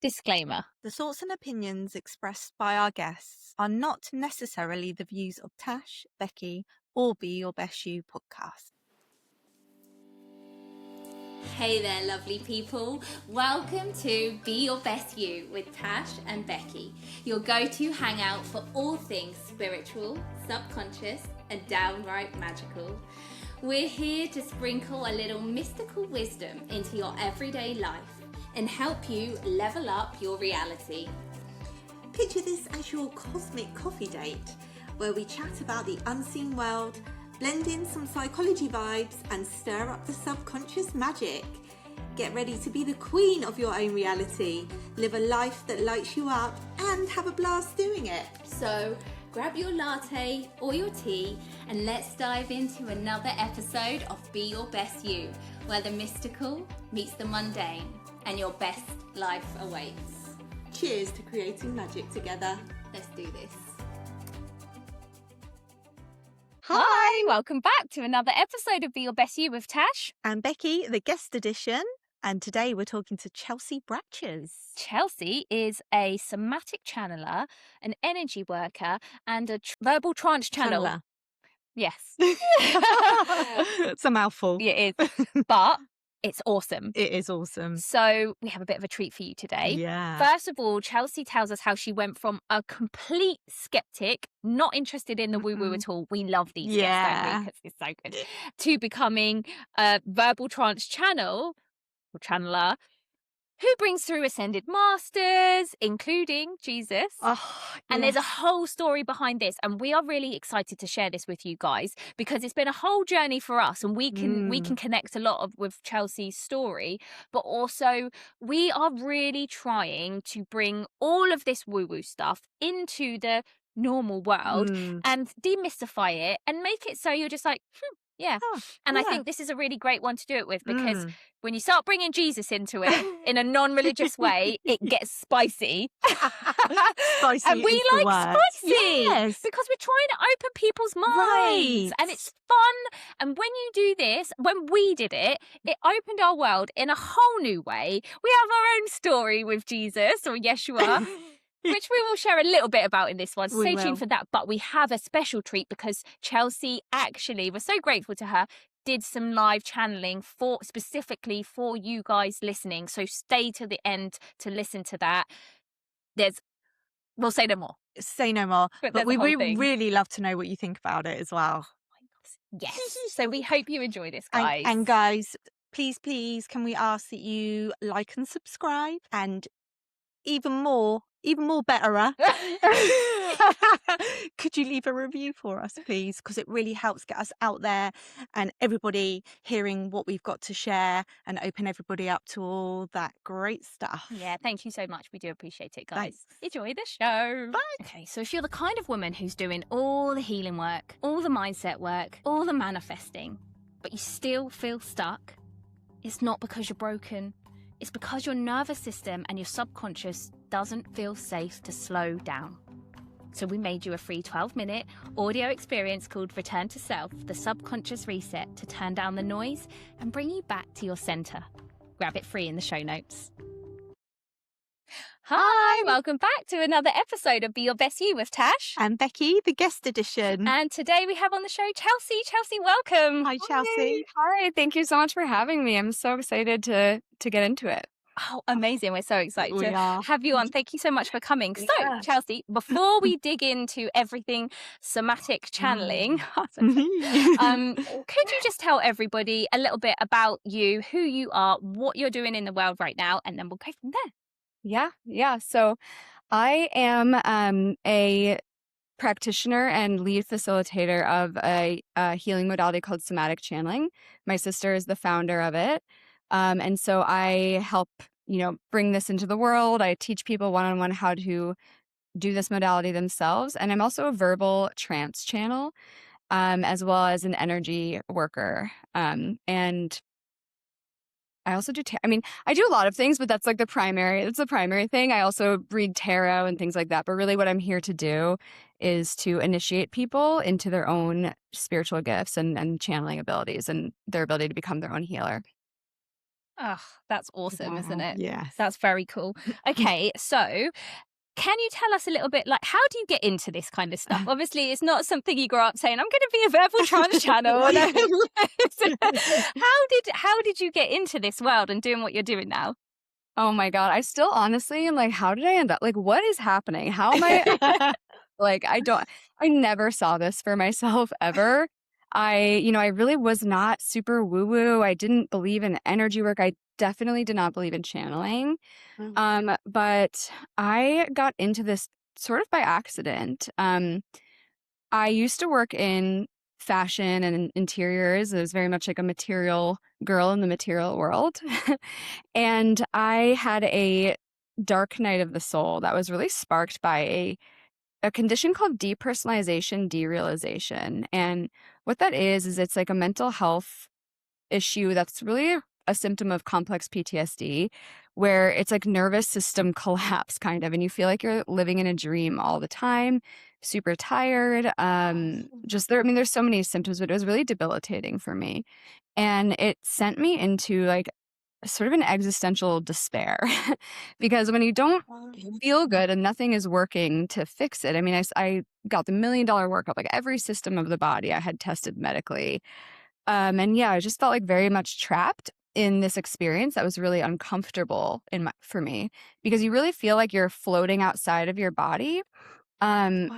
Disclaimer. The thoughts and opinions expressed by our guests are not necessarily the views of Tash, Becky, or Be Your Best You podcast. Hey there, lovely people. Welcome to Be Your Best You with Tash and Becky, your go-to hangout for all things spiritual, subconscious, and downright magical. We're here to sprinkle a little mystical wisdom into your everyday life and help you level up your reality. Picture this as your cosmic coffee date, where we chat about the unseen world, blend in some psychology vibes, and stir up the subconscious magic. Get ready to be the queen of your own reality, live a life that lights you up, and have a blast doing it. So grab your latte or your tea and let's dive into another episode of Be Your Best You, where the mystical meets the mundane and your best life awaits. Cheers to creating magic together. Let's do this. Hi, welcome back to another episode of Be Your Best You with Tash. And Becky, the guest edition. And today we're talking to Chelsea Bratches. Chelsea is a somatic channeler, an energy worker, and a verbal trance channel. Channeler. Yes. It's a mouthful. It is. But it's awesome. It is awesome. So we have a bit of a treat for you today. Yeah. First of all, Chelsea tells us how she went from a complete skeptic, not interested in the woo-woo at all. We love these guests, don't we? 'Cause it's so good. To becoming a verbal trance channel or channeler who brings through ascended masters, including Jesus. And there's a whole story behind this. And we are really excited to share this with you guys because it's been a whole journey for us, and we can connect a lot with Chelsea's story. But also we are really trying to bring all of this woo-woo stuff into the normal world and demystify it and make it so you're just like, yeah. And I think this is a really great one to do it with because when you start bringing Jesus into it in a non-religious way, it gets spicy. Spicy and we is the like word. spicy because we're trying to open people's minds and it's fun. And when you do this, when we did it, it opened our world in a whole new way. We have our own story with Jesus or Yeshua. Which we will share a little bit about in this one. Stay tuned for that. But we have a special treat because Chelsea actually, we're so grateful to her, did some live channeling specifically for you guys listening. So stay to the end to listen to that. We'll say no more. Say no more. But we would really love to know what you think about it as well. Yes. So we hope you enjoy this, guys. And guys, please, can we ask that you like and subscribe, and even more betterer, could you leave a review for us, please? Because it really helps get us out there and everybody hearing what we've got to share and open everybody up to all that great stuff. Yeah, thank you so much. We do appreciate it, guys. Thanks. Enjoy the show. Bye. Okay, so if you're the kind of woman who's doing all the healing work, all the mindset work, all the manifesting, but you still feel stuck, it's not because you're broken. It's because your nervous system and your subconscious doesn't feel safe to slow down. So we made you a free 12-minute audio experience called Return to Self, the Subconscious Reset, to turn down the noise and bring you back to your center. Grab it free in the show notes. Hi, welcome back to another episode of Be Your Best You with Tash. And Becky, the guest edition. And today we have on the show Chelsea. Chelsea, welcome. Hi, Chelsea. Hi, thank you so much for having me. I'm so excited to get into it. Oh, amazing. We're so excited We to are. have you on. Thank you so much for coming. So, Chelsea, before we dig into everything somatic channeling, could you just tell everybody a little bit about you, who you are, what you're doing in the world right now, and then we'll go from there. Yeah. So I am a practitioner and lead facilitator of a healing modality called somatic channeling. My sister is the founder of it. And so I help, bring this into the world. I teach people one-on-one how to do this modality themselves. And I'm also a verbal trance channel, as well as an energy worker. And I also do, I do a lot of things, but that's like the primary thing. I also read tarot and things like that. But really what I'm here to do is to initiate people into their own spiritual gifts and channeling abilities and their ability to become their own healer. Oh, that's awesome, isn't Wow. it? Yes. That's very cool. Okay, so can you tell us a little bit, like, how do you get into this kind of stuff? Obviously, it's not something you grow up saying, I'm going to be a verbal trance channel. How did you get into this world and doing what you're doing now? Oh my God. I still honestly am like, how did I end up? Like, what is happening? How am I? Like, I never saw this for myself ever. I really was not super woo woo. I didn't believe in energy work. I definitely did not believe in channeling. But I got into this sort of by accident. I used to work in fashion and interiors. I was very much like a material girl in the material world. And I had a dark night of the soul that was really sparked by a condition called depersonalization derealization. And what that is it's like a mental health issue that's really a symptom of complex PTSD, where it's like nervous system collapse kind of, and you feel like you're living in a dream all the time, super tired. There's so many symptoms, but it was really debilitating for me. And it sent me into like sort of an existential despair because when you don't feel good and nothing is working to fix it. I mean, I got the $1 million workup, like every system of the body I had tested medically. And yeah, I just felt like very much trapped in this experience that was really uncomfortable for me because you really feel like you're floating outside of your body. And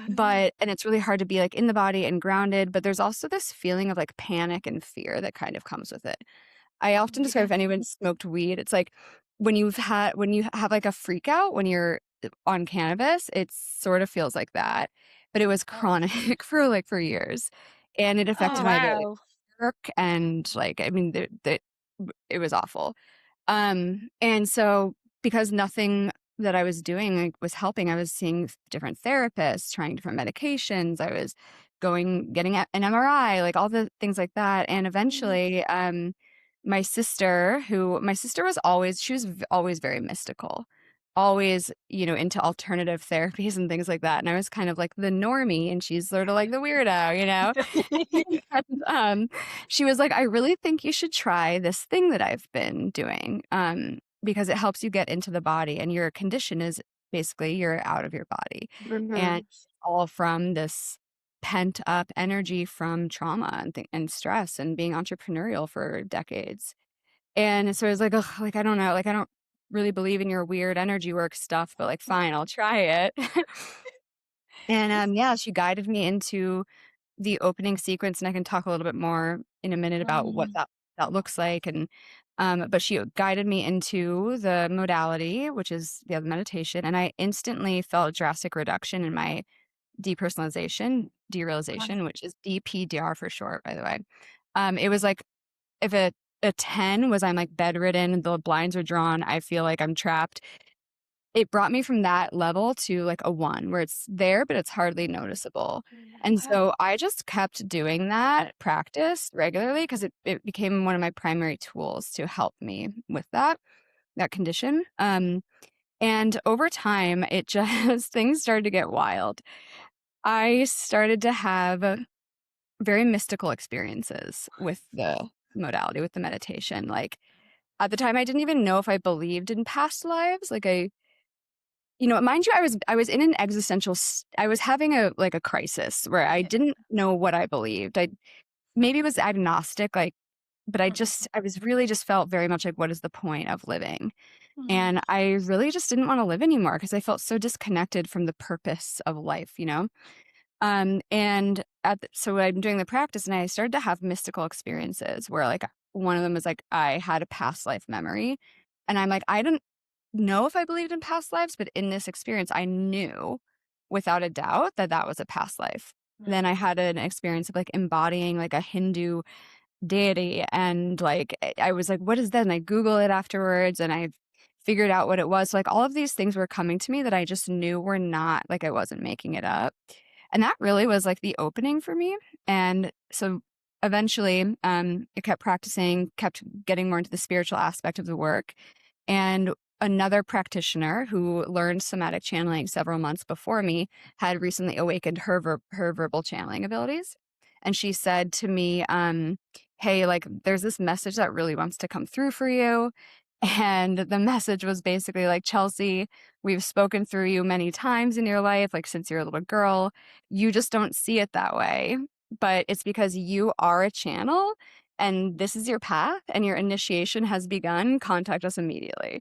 it's really hard to be like in the body and grounded, but there's also this feeling of like panic and fear that kind of comes with it. I often describe if anyone smoked weed, it's like when you have like a freak out when you're on cannabis, it sort of feels like that. But it was chronic for years. And it affected my ability to work and like I mean it was awful. And so because nothing that I was doing like, was helping, I was seeing different therapists, trying different medications. I was getting an MRI, like all the things like that. And eventually, my sister was always very mystical, always, into alternative therapies and things like that. And I was kind of like the normie and she's sort of like the weirdo. And, she was like, I really think you should try this thing that I've been doing. Because it helps you get into the body and your condition is basically you're out of your body. And it's all from this pent up energy from trauma and stress and being entrepreneurial for decades. And so I was like, ugh, like, I don't know, like, I don't really believe in your weird energy work stuff, but like, fine, I'll try it. And yeah, she guided me into the opening sequence, and I can talk a little bit more in a minute about what that looks like. And but she guided me into the modality, which is the other meditation, and I instantly felt drastic reduction in my derealization, which is DPDR for short, by the way. It was like if a 10 was I'm like bedridden, the blinds are drawn, I feel like I'm trapped. It brought me from that level to like a 1 where it's there, but it's hardly noticeable. And so I just kept doing that practice regularly because it became one of my primary tools to help me with that condition. And over time, it just, things started to get wild. I started to have very mystical experiences with the modality, with the meditation. Like at the time, I didn't even know if I believed in past lives. Like mind you, I was in an I was having a crisis where I didn't know what I believed. I maybe was agnostic, like, but I was really just felt very much like, what is the point of living? And I really just didn't want to live anymore because I felt so disconnected from the purpose of life. And so I'm doing the practice and I started to have mystical experiences where like one of them was like, I had a past life memory and I'm like, I didn't know if I believed in past lives, but in this experience, I knew without a doubt that that was a past life. Then I had an experience of like embodying like a Hindu deity. And like, I was like, what is that? And I Google it afterwards and I figured out what it was. So, like all of these things were coming to me that I just knew were not, like I wasn't making it up. And that really was like the opening for me. And so eventually I kept practicing, kept getting more into the spiritual aspect of the work. And another practitioner who learned somatic channeling several months before me had recently awakened her verbal channeling abilities. and she said to me, hey, like, there's this message that really wants to come through for you. And the message was basically like, Chelsea, we've spoken through you many times in your life, like since you're a little girl. You just don't see it that way. But it's because you are a channel and this is your path and your initiation has begun. Contact us immediately.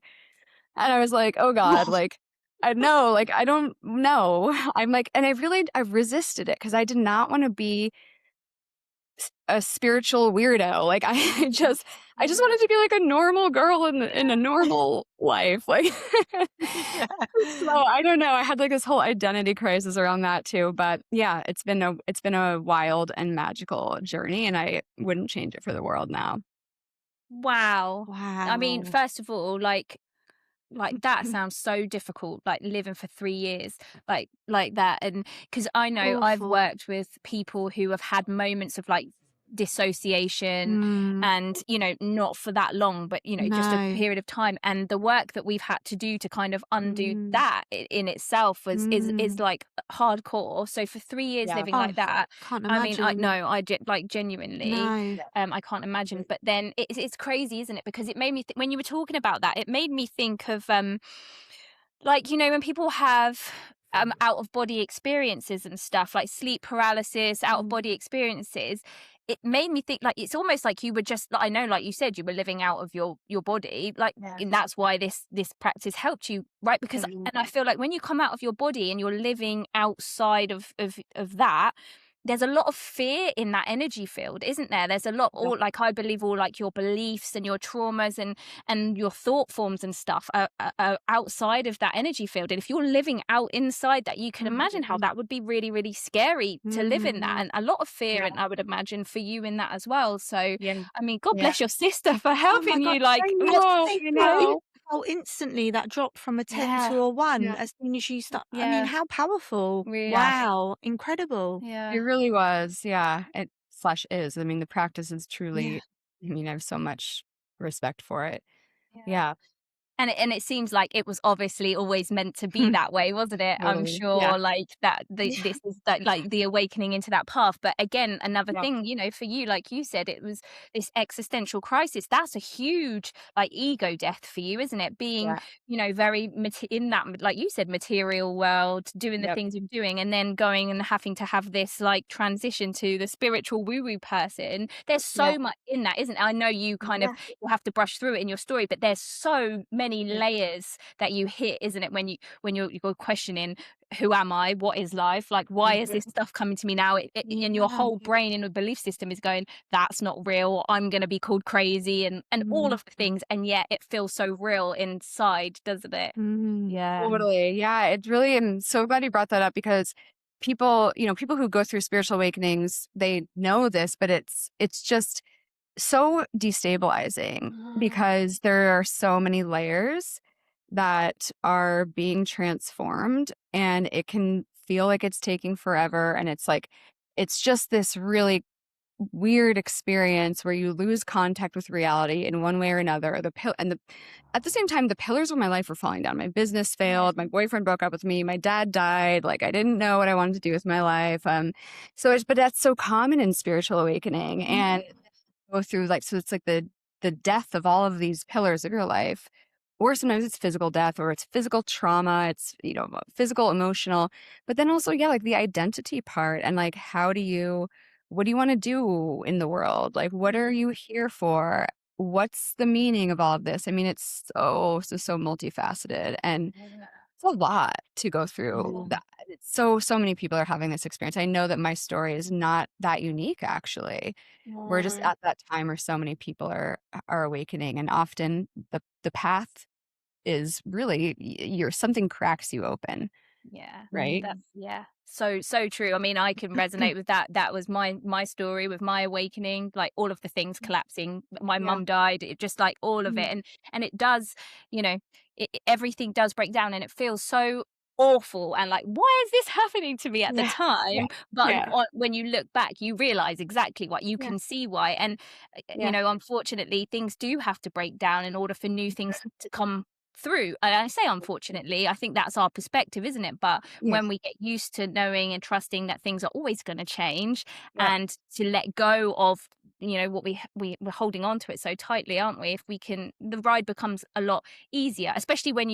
And I was like, oh God, like, I know, like, I don't know. I'm like, and I've resisted it because I did not want to be a spiritual weirdo. Like I just wanted to be like a normal girl in a normal life. Like so I don't know. I had like this whole identity crisis around that too. But yeah, it's been a wild and magical journey, and I wouldn't change it for the world now. Wow. I mean, Wow. first of all, like that sounds so difficult, like living for 3 years like that. And because I know I've Awful. worked with people who have had moments of like dissociation and not for that long, but just a No. period of time, and the work that we've had to do to kind of undo that in itself is like hardcore. So for 3 years Yeah. living like that, Can't I mean, imagine. like genuinely, No. I can't imagine. But then it's crazy, isn't it? Because it made me when you were talking about that, it made me think of like when people have out of body experiences and stuff, like sleep paralysis, out of body experiences. It made me think like it's almost like you were just, I know, like you said, you were living out of your body, like, and that's why this practice helped you, right? Because and I feel like when you come out of your body and you're living outside of that, there's a lot of fear in that energy field, isn't there? There's a lot, all like, I believe all like your beliefs and your traumas and your thought forms and stuff are outside of that energy field. And if you're living out inside that, you can imagine how that would be really, really scary to live in that, and a lot of fear. And I would imagine for you in that as well. So, I mean, God bless your sister for helping you. Like, I know. How instantly that dropped from a 10 to a 1 as soon as you start. I mean, how powerful. Really. Wow. Incredible. Yeah. It really was. Yeah. It / is. I mean, the practice is truly, I mean, I have so much respect for it. Yeah. And it seems like it was obviously always meant to be that way, wasn't it? I'm Totally. sure, Yeah. like that. This is that, like the awakening into that path. But again, another thing, for you, like you said, it was this existential crisis. That's a huge, like, ego death for you, isn't it? Being, very in that, like you said, material world, doing the things you're doing, and then going and having to have this like transition to the spiritual woo-woo person. There's so much in that, isn't it? I know you kind of you have to brush through it in your story, but there's so many layers that you hit, isn't it, when you're questioning, who am I, what is life, like, why is this stuff coming to me now? And your whole brain and your belief system is going, that's not real, I'm gonna be called crazy, and all of the things, and yet it feels so real inside, doesn't it? Totally. Yeah. It's really, I'm so glad you brought that up, because people who go through spiritual awakenings, they know this, but it's just so destabilizing because there are so many layers that are being transformed, and it can feel like it's taking forever. And it's like, it's just this really weird experience where you lose contact with reality in one way or another. At the same time, the pillars of my life were falling down. My business failed. My boyfriend broke up with me. My dad died. Like, I didn't know what I wanted to do with my life. But that's so common in spiritual awakening, and go through, like, so it's like the death of all of these pillars of your life, or sometimes it's physical death, or it's physical trauma, it's physical, emotional, but then also like the identity part, and like, what do you want to do in the world, like, what are you here for, what's the meaning of all of this? I mean, it's so multifaceted, and it's a lot to go through that. So many people are having this experience. I know that my story is not that unique, actually. We're just at that time where so many people are awakening, and often the path is really, something cracks you open. Right. That's so true. I mean, I can resonate with that. That was my story with my awakening, like all of the things collapsing. My mum died, it just, like, all of it, and it does, everything does break down, and it feels so awful, and like, why is this happening to me at the time? But when you look back, you realize exactly what you can see why. And unfortunately, things do have to break down in order for new things to come through. And I say unfortunately, I think that's our perspective, isn't it? But Yeah. when we get used to knowing and trusting that things are always going to change, Yep. and to let go of, you know, what we're holding on to it so tightly, aren't we? If we can, the ride becomes a lot easier, especially when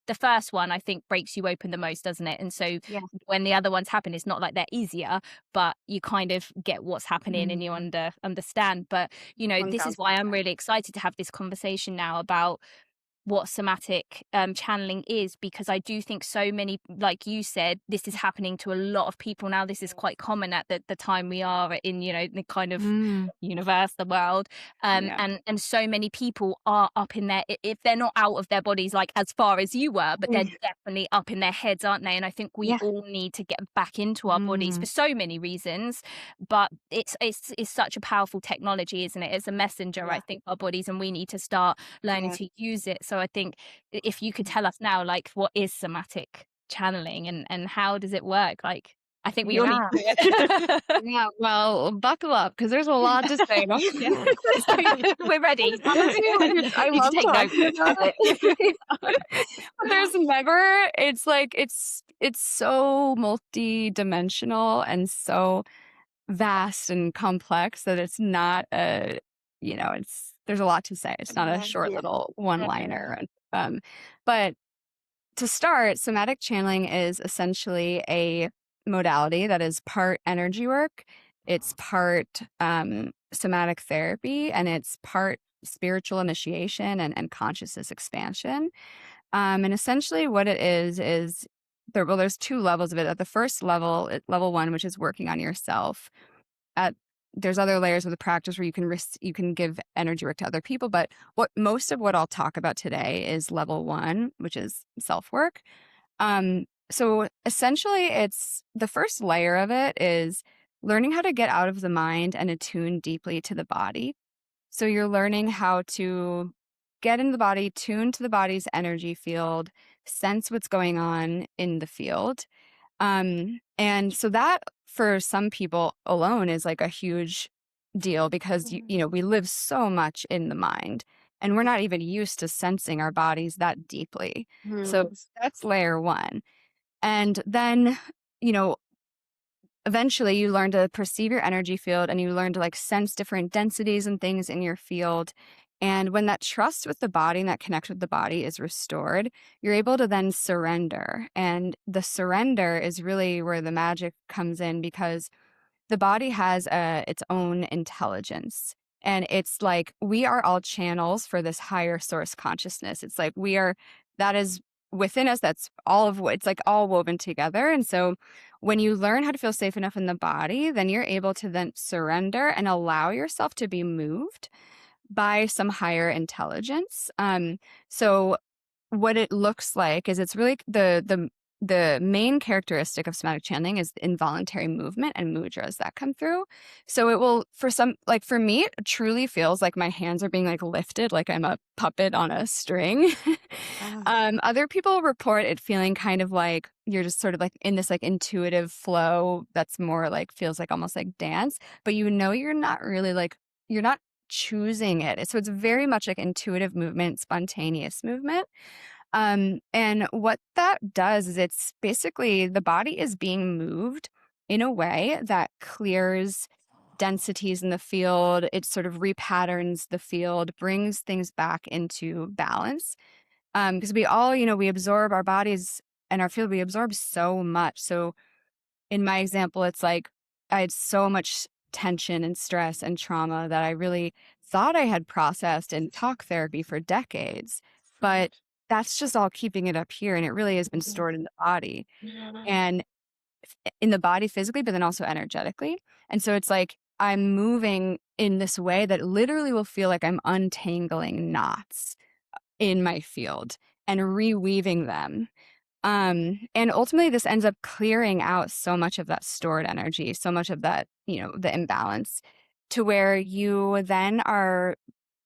the first one, I think, breaks you open the most, doesn't it? And so Yeah. when the other ones happen, it's not like they're easier, but you kind of get what's happening and you understand. But, you know, this is why I'm 1000%. really excited to have this conversation now about what somatic channeling is, because I do think so many, like you said, this is happening to a lot of people now. This is quite common at the time we are in, you know, the kind of universe, the world, Yeah. and so many people are up in their, if they're not out of their bodies like as far as you were, but they're definitely up in their heads, aren't they? And I think we Yeah. all need to get back into our bodies for so many reasons, but it's such a powerful technology, isn't it? It's a messenger, I think, our bodies, and we need to start learning to use it. So I think if you could tell us now, like, what is somatic channeling and how does it work? Like, I think we all need Yeah. to do it. Yeah, well, buckle up because there's a lot to say. Yeah. We're ready. Honestly, I Need to love take notes. talking about it. But there's never, it's like, it's so multi-dimensional and so vast and complex that it's not a, you know, there's a lot to say. It's not a short little one-liner. But to start, somatic channeling is essentially a modality that is part energy work, it's part somatic therapy, and it's part spiritual initiation and consciousness expansion. And essentially what it is there's two levels of it. At the first level, level one, which is working on yourself. There's other layers of the practice where you can give energy work to other people, but most of what I'll talk about today is level one, which is self work. So essentially, it's the first layer of it is learning how to get out of the mind and attune deeply to the body. So you're learning how to get in the body, tune to the body's energy field, sense what's going on in the field. And so that for some people alone is like a huge deal because you know, we live so much in the mind and we're not even used to sensing our bodies that deeply. So that's layer one. And then, you know, eventually you learn to perceive your energy field and you learn to like sense different densities and things in your field. And when that trust with the body and that connection with the body is restored, you're able to then surrender. And the surrender is really where the magic comes in because the body has its own intelligence. And it's like we are all channels for this higher source consciousness. It's like that is within us. That's all of what it's like all woven together. And so when you learn how to feel safe enough in the body, then you're able to then surrender and allow yourself to be moved by some higher intelligence. So what it looks like is it's really the main characteristic of somatic channeling is involuntary movement and mudras that come through. So it will, for me, it truly feels like my hands are being like lifted, like I'm a puppet on a string. Other people report it feeling kind of like you're just sort of like in this like intuitive flow that's more like feels like almost like dance, but you know you're not really like you're not choosing it. So it's very much like intuitive movement, spontaneous movement. And what that does is it's basically the body is being moved in a way that clears densities in the field. It sort of repatterns the field, brings things back into balance. Because we all, you know, we absorb our bodies and our field, we absorb so much. So in my example, it's like I had so much tension and stress and trauma that I really thought I had processed in talk therapy for decades. But that's just all keeping it up here. And it really has been stored in the body and in the body physically, but then also energetically. And so it's like I'm moving in this way that literally will feel like I'm untangling knots in my field and reweaving them. And ultimately this ends up clearing out so much of that stored energy, so much of that, you know, the imbalance to where you then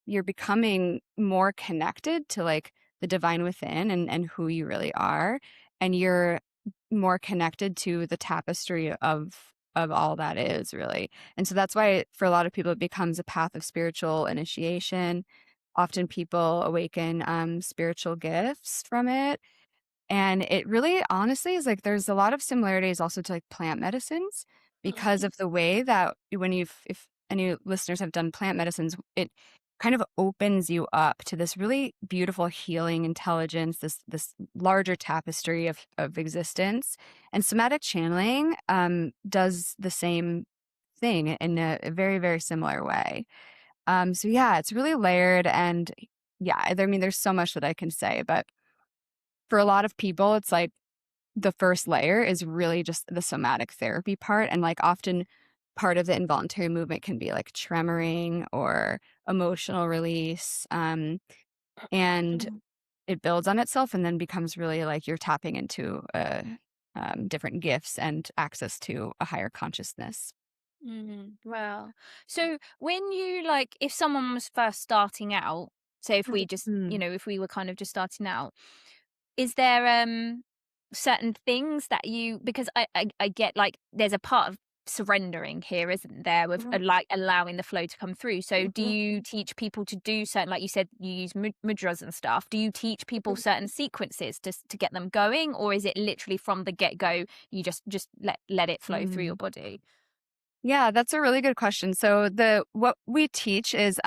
you're becoming more connected to like the divine within and who you really are. And you're more connected to the tapestry of all that is really. And so that's why for a lot of people, it becomes a path of spiritual initiation. often people awaken spiritual gifts from it. And it really honestly is like there's a lot of similarities also to like plant medicines because of the way that if any listeners have done plant medicines, it kind of opens you up to this really beautiful healing intelligence, this larger tapestry of existence. And somatic channeling does the same thing in a very, very similar way. So yeah, it's really layered, and yeah, I mean, there's so much that I can say, but for a lot of people, it's like the first layer is really just the somatic therapy part. And like often part of the involuntary movement can be like tremoring or emotional release. And it builds on itself and then becomes really like you're tapping into different gifts and access to a higher consciousness. Wow. So when you like, if someone was first starting out, say if we just, Mm. if we were kind of just starting out, is there certain things that you, because I get like there's a part of surrendering here, isn't there, with like allowing the flow to come through. So do you teach people to do certain, like you said, you use mudras and stuff, do you teach people certain sequences to get them going, or is it literally from the get-go you just let it flow through your body? Yeah, that's a really good question. So what we teach is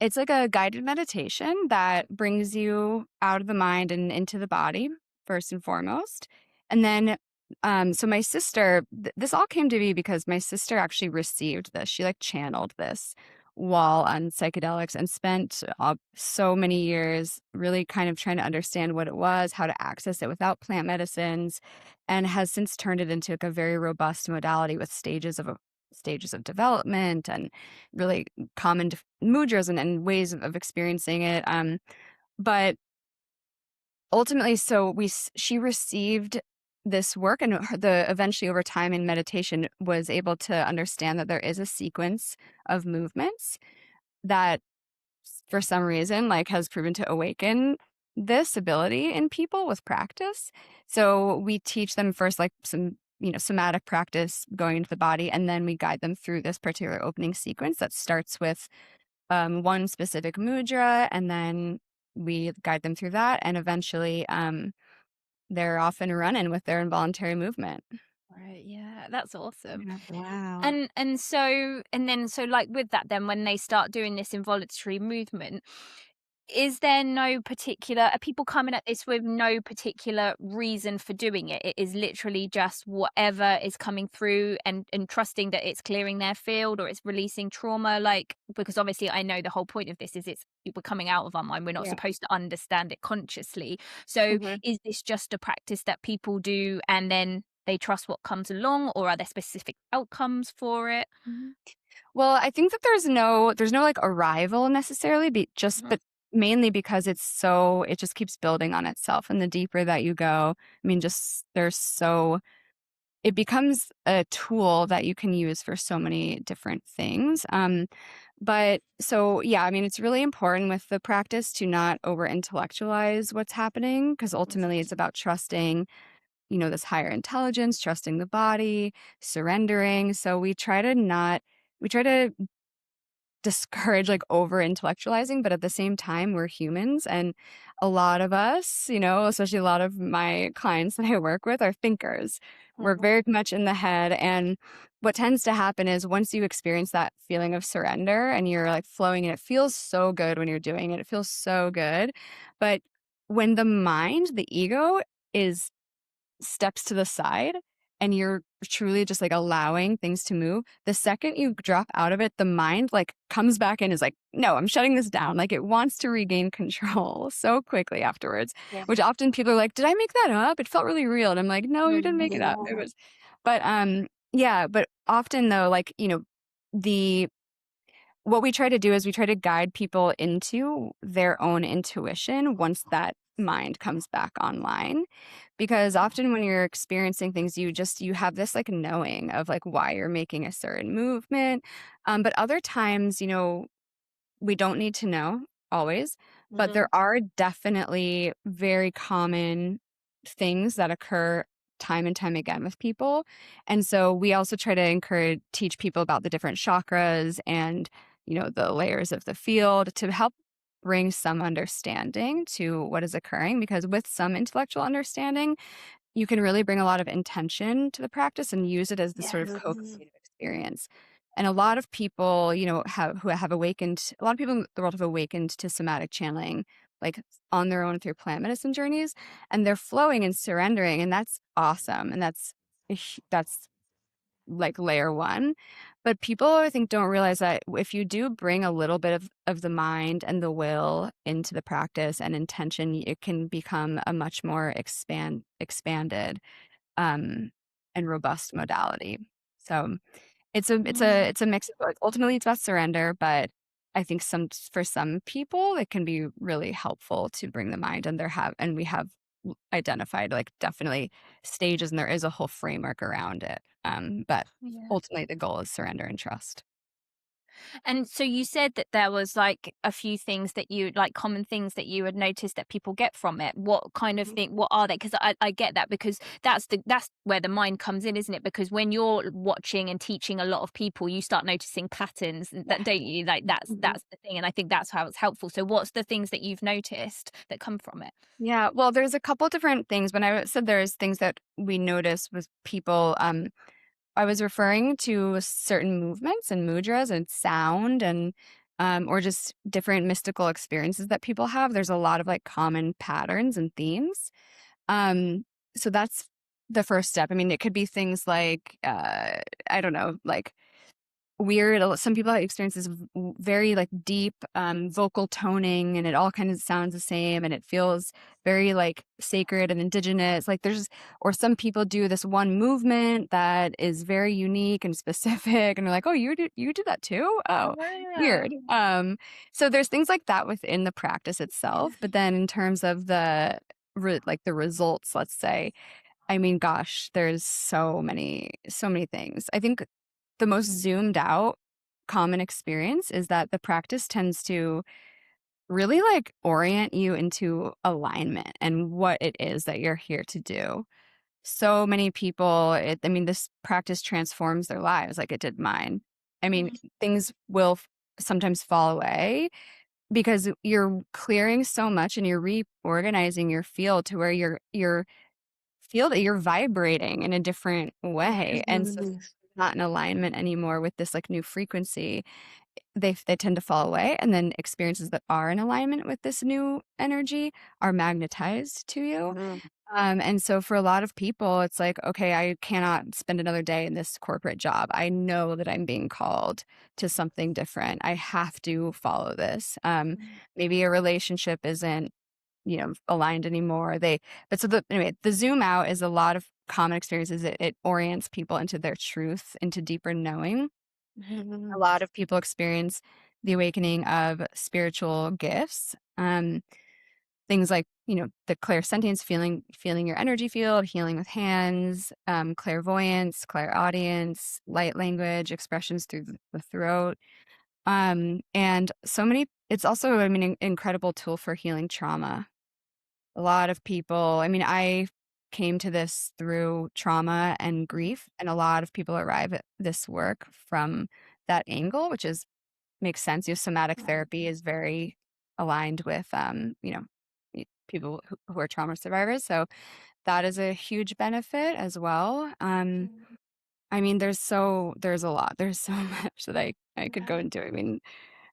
it's like a guided meditation that brings you out of the mind and into the body first and foremost. And then so my sister, this all came to be because my sister actually received this. She like channeled this while on psychedelics and spent so many years really kind of trying to understand what it was, how to access it without plant medicines, and has since turned it into like a very robust modality with stages of development and really common mudras and ways of experiencing it. But ultimately, so she received this work, and eventually over time in meditation was able to understand that there is a sequence of movements that for some reason like has proven to awaken this ability in people with practice. So we teach them first like some somatic practice going into the body, and then we guide them through this particular opening sequence that starts with one specific mudra, and then we guide them through that, and eventually they're off and running with their involuntary movement. Right, yeah, that's awesome. Wow. So like with that, then when they start doing this involuntary movement, is there no particular, are people coming at this with no particular reason for doing it? It is literally just whatever is coming through and trusting that it's clearing their field or it's releasing trauma, like, because obviously I know the whole point of this is we're coming out of our mind. We're not supposed to understand it consciously. So is this just a practice that people do and then they trust what comes along, or are there specific outcomes for it? Well, I think that there's no like arrival necessarily, but mainly because it just keeps building on itself. And the deeper that you go, I mean, it becomes a tool that you can use for so many different things. But so, yeah, I mean, it's really important with the practice to not over intellectualize what's happening, because ultimately it's about trusting, this higher intelligence, trusting the body, surrendering. So we try to discourage like over intellectualizing, but at the same time we're humans, and a lot of us, especially a lot of my clients that I work with are thinkers. We're very much in the head, and what tends to happen is once you experience that feeling of surrender and you're like flowing, and it feels so good when you're doing it, it feels so good. But when the mind, the ego, is steps to the side and you're truly just like allowing things to move, the second you drop out of it, the mind like comes back and is like, no, I'm shutting this down. Like it wants to regain control so quickly afterwards, which often people are like, did I make that up? It felt really real. And I'm like, no, you didn't make it up. It was, but yeah, but often though, like, what we try to do is we try to guide people into their own intuition once that mind comes back online, because often when you're experiencing things, you have this like knowing of like why you're making a certain movement, but other times we don't need to know always, but there are definitely very common things that occur time and time again with people. And so we also try to teach people about the different chakras and the layers of the field to help bring some understanding to what is occurring, because with some intellectual understanding, you can really bring a lot of intention to the practice and use it as the sort of co-creative experience. And a lot of people, who have awakened, a lot of people in the world have awakened to somatic channeling, like on their own through plant medicine journeys, and they're flowing and surrendering, and that's awesome. And that's like layer one. But people, I think, don't realize that if you do bring a little bit of the mind and the will into the practice and intention, it can become a much more expanded and robust modality. So it's a mix of both. Ultimately, it's about surrender, but I think for some people it can be really helpful to bring the mind, and we have identified like definitely stages, and there is a whole framework around it. But ultimately the goal is surrender and trust. And so you said that there was like a few things that you like, common things that you had noticed that people get from it. What kind of thing, what are they? Because I get that, because that's where the mind comes in, isn't it? Because when you're watching and teaching a lot of people, you start noticing patterns, that don't you? Like that's the thing. And I think that's how it's helpful. So what's the things that you've noticed that come from it? Yeah, well, there's a couple different things. When I said there's things that we notice with people, I was referring to certain movements and mudras and sound and or just different mystical experiences that people have. There's a lot of like common patterns and themes. So that's the first step. I mean, it could be things like I don't know, like weird. Some people have experiences of very like deep vocal toning, and it all kind of sounds the same, and it feels very like sacred and indigenous. Like or some people do this one movement that is very unique and specific, and they're like, oh, you do that too? Oh, weird. So there's things like that within the practice itself. But then in terms of the results, let's say, I mean, gosh, there's so many things. I think the most zoomed out common experience is that the practice tends to really like orient you into alignment and what it is that you're here to do. So many people, this practice transforms their lives like it did mine. I mean, things will sometimes fall away because you're clearing so much and you're reorganizing your field to where you're feel that you're vibrating in a different way. And so it's not in alignment anymore with this like new frequency, they tend to fall away. And then experiences that are in alignment with this new energy are magnetized to you. And so for a lot of people, it's like, okay, I cannot spend another day in this corporate job. I know that I'm being called to something different. I have to follow this. Maybe a relationship isn't aligned anymore. Anyway, the zoom out is a lot of common experiences. It orients people into their truth, into deeper knowing. A lot of people experience the awakening of spiritual gifts. Things like, the clairsentience, feeling your energy field, healing with hands, clairvoyance, clairaudience, light language, expressions through the throat. And it's also, an incredible tool for healing trauma. A lot of people, I came to this through trauma and grief, and a lot of people arrive at this work from that angle, which makes sense. Somatic therapy is very aligned with, people who are trauma survivors. So that is a huge benefit as well. There's a lot. There's so much that I could go into.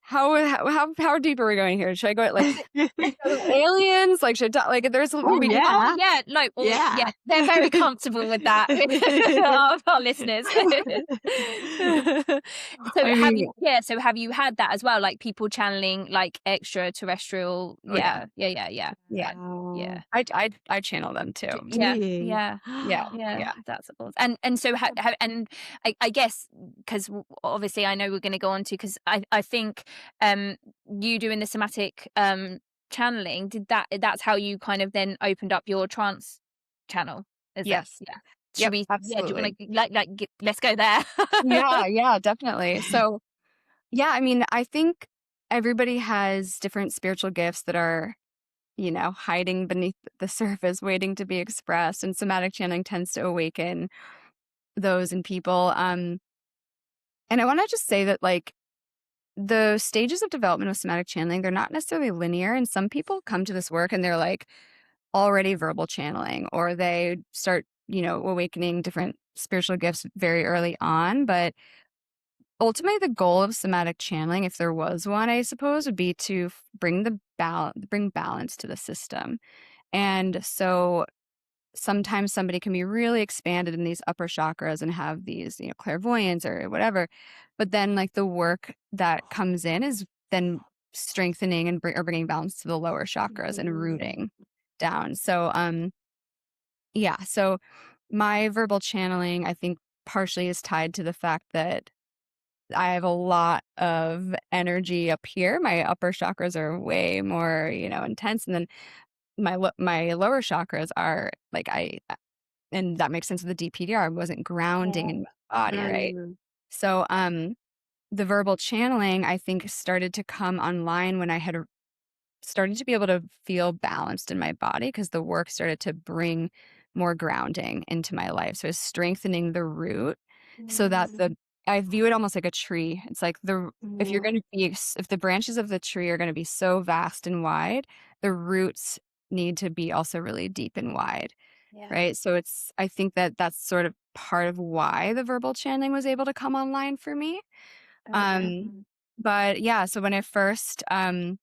How deep are we going here? Should I go at like aliens? Like should I talk, like there's they're very comfortable with that. our listeners. So have you had that as well? Like people channeling like extraterrestrial? Yeah. I channel them too. Yeah. That's awesome. And so I guess because obviously I know we're going to go on to, because I think you doing the somatic channeling, that's how you kind of then opened up your trance channel. Yes. Should we? Absolutely. Do you want to let's go there? Yeah, definitely. So I think everybody has different spiritual gifts that are hiding beneath the surface, waiting to be expressed, and somatic channeling tends to awaken those in people. And I want to just say that, like, the stages of development of somatic channeling, they're not necessarily linear. And some people come to this work and they're like already verbal channeling, or they start, awakening different spiritual gifts very early on. But ultimately, the goal of somatic channeling, if there was one, I suppose, would be to bring balance to the system. And so sometimes somebody can be really expanded in these upper chakras and have these, clairvoyance or whatever. But then, like, the work that comes in is then strengthening and or bringing balance to the lower chakras and rooting down. So, yeah. So my verbal channeling, I think, partially is tied to the fact that I have a lot of energy up here. My upper chakras are way more, intense, and then my lower chakras are like and that makes sense with the DPDR. I wasn't grounding in my body, right? So, the verbal channeling, I think, started to come online when I had started to be able to feel balanced in my body, because the work started to bring more grounding into my life. So it's strengthening the root so that I view it almost like a tree. It's like if you're going to be, if the branches of the tree are going to be so vast and wide, the roots need to be also really deep and wide. Yeah. Right. So I think that that's sort of part of why the verbal channeling was able to come online for me. But yeah, so when I first, when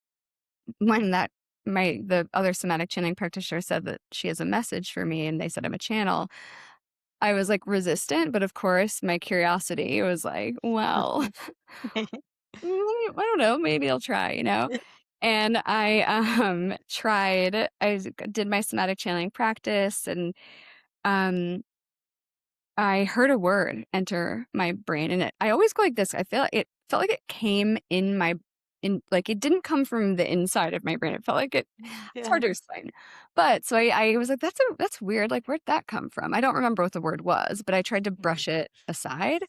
the other somatic channeling practitioner said that she has a message for me and they said I'm a channel, I was like resistant, but of course my curiosity was like, well, I don't know, maybe I'll try, And I tried. Did my somatic channeling practice, and I heard a word enter my brain, and I always go like this. It felt like it came like it didn't come from the inside of my brain. It felt like it's hard to explain. But so I was like, that's weird. Like, where'd that come from? I don't remember what the word was, but I tried to brush it aside.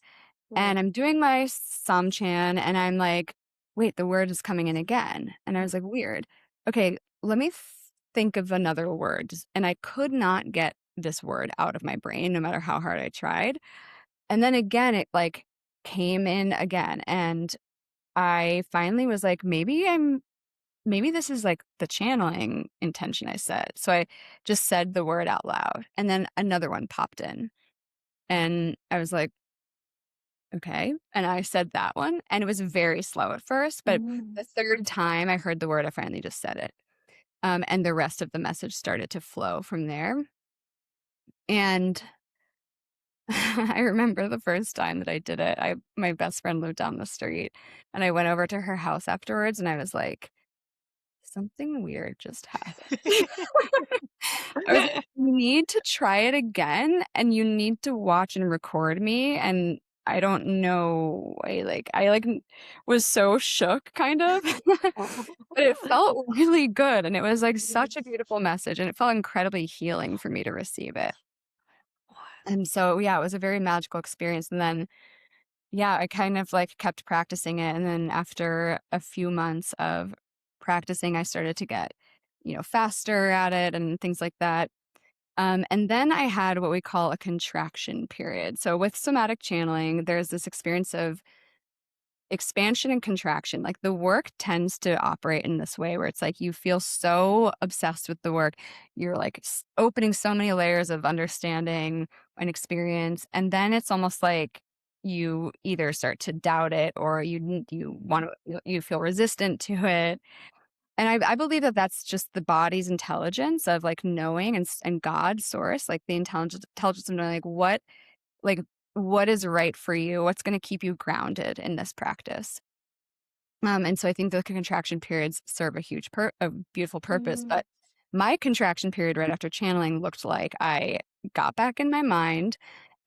And I'm doing my Samchan, and I'm like, wait, the word is coming in again. And I was like, weird. Okay, let me think of another word. And I could not get this word out of my brain, no matter how hard I tried. And then again, it like came in again. And I finally was like, maybe this is like the channeling intention I set. So I just said the word out loud, and then another one popped in. And I was like, okay. And I said that one, and it was very slow at first, but the third time I heard the word, I finally just said it. And the rest of the message started to flow from there. And I remember the first time that I did it, my best friend lived down the street, and I went over to her house afterwards, and I was like, something weird just happened. I was like, you need to try it again, and you need to watch and record me. And I don't know, I was so shook, kind of, but it felt really good, and it was like such a beautiful message, and it felt incredibly healing for me to receive it. And so, yeah, it was a very magical experience. And then, yeah, I kind of like kept practicing it. And then after a few months of practicing, I started to get, faster at it and things like that. And then I had what we call a contraction period. So with somatic channeling, there's this experience of expansion and contraction. Like, the work tends to operate in this way where it's like you feel so obsessed with the work. You're like opening so many layers of understanding and experience. And then it's almost like you either start to doubt it, or you feel resistant to it. And I believe that that's just the body's intelligence of like knowing, and God's source, like the intelligence of knowing like what is right for you, what's going to keep you grounded in this practice. And so I think the contraction periods serve a beautiful purpose. But my contraction period right after channeling looked like I got back in my mind,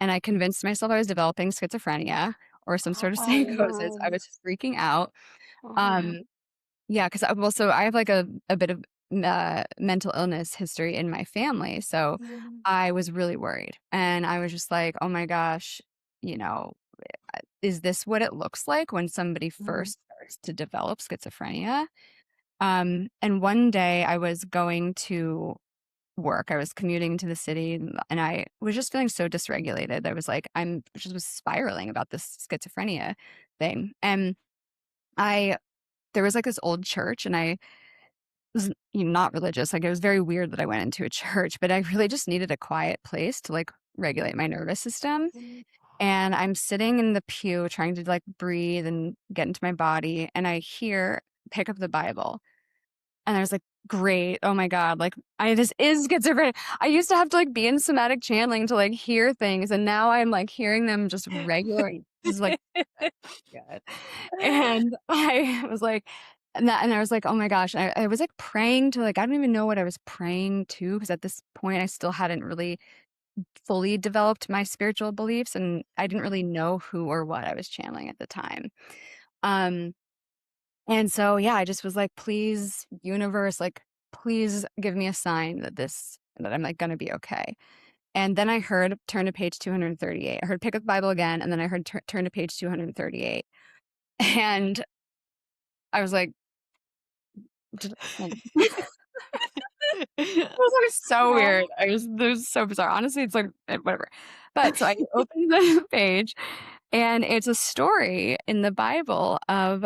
and I convinced myself I was developing schizophrenia or some sort of psychosis. I was freaking out. Yeah, because I have like a bit of mental illness history in my family. So I was really worried. And I was just like, oh my gosh, is this what it looks like when somebody first starts to develop schizophrenia? And one day I was going to work. I was commuting to the city, and I was just feeling so dysregulated. I was like, I'm just was spiraling about this schizophrenia thing. And there was like this old church, and I was not religious. Like, it was very weird that I went into a church, but I really just needed a quiet place to like regulate my nervous system. And I'm sitting in the pew trying to like breathe and get into my body, and I pick up the Bible, and I was like, great, oh my God, like this is schizophrenia. I used to have to like be in somatic channeling to like hear things, and now I'm like hearing them just regular. This is like good. And I was like, and I was like, oh my gosh, I was like praying to like, I don't even know what I was praying to, because at this point I still hadn't really fully developed my spiritual beliefs, and I didn't really know who or what I was channeling at the time. And so, yeah, I just was like, please, universe, like, please give me a sign that I'm like going to be okay. And then I heard turn to page 238. I heard pick up the Bible again, and then I heard turn to page 238. And I was like, it was like so weird. It was so bizarre. Honestly, it's like whatever. But so I opened the page, and it's a story in the Bible of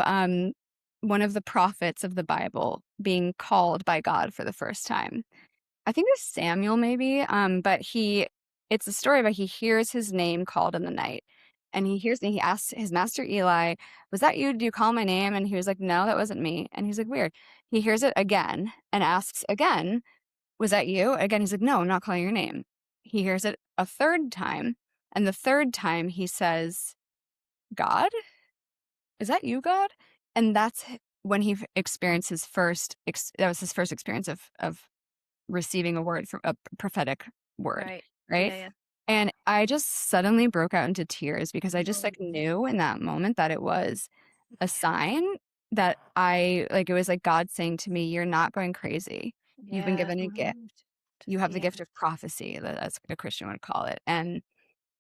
one of the prophets of the Bible being called by God for the first time. I think it's Samuel, maybe. But it's a story about he hears his name called in the night, and he asks his master Eli, "Was that you? Did you call my name?" And he was like, "No, that wasn't me." And he's like, "Weird." He hears it again and asks again, "Was that you?" Again, he's like, "No, I'm not calling your name." He hears it a third time, and the third time he says, "God? Is that you, God?" And that's when he experienced his first experience of receiving a word from a prophetic word, right? Yeah. And I just suddenly broke out into tears, because I just like knew in that moment that it was a sign that it was like God saying to me, "You're not going crazy. You've been given a gift. You have the gift of prophecy," that's what a Christian would call it. And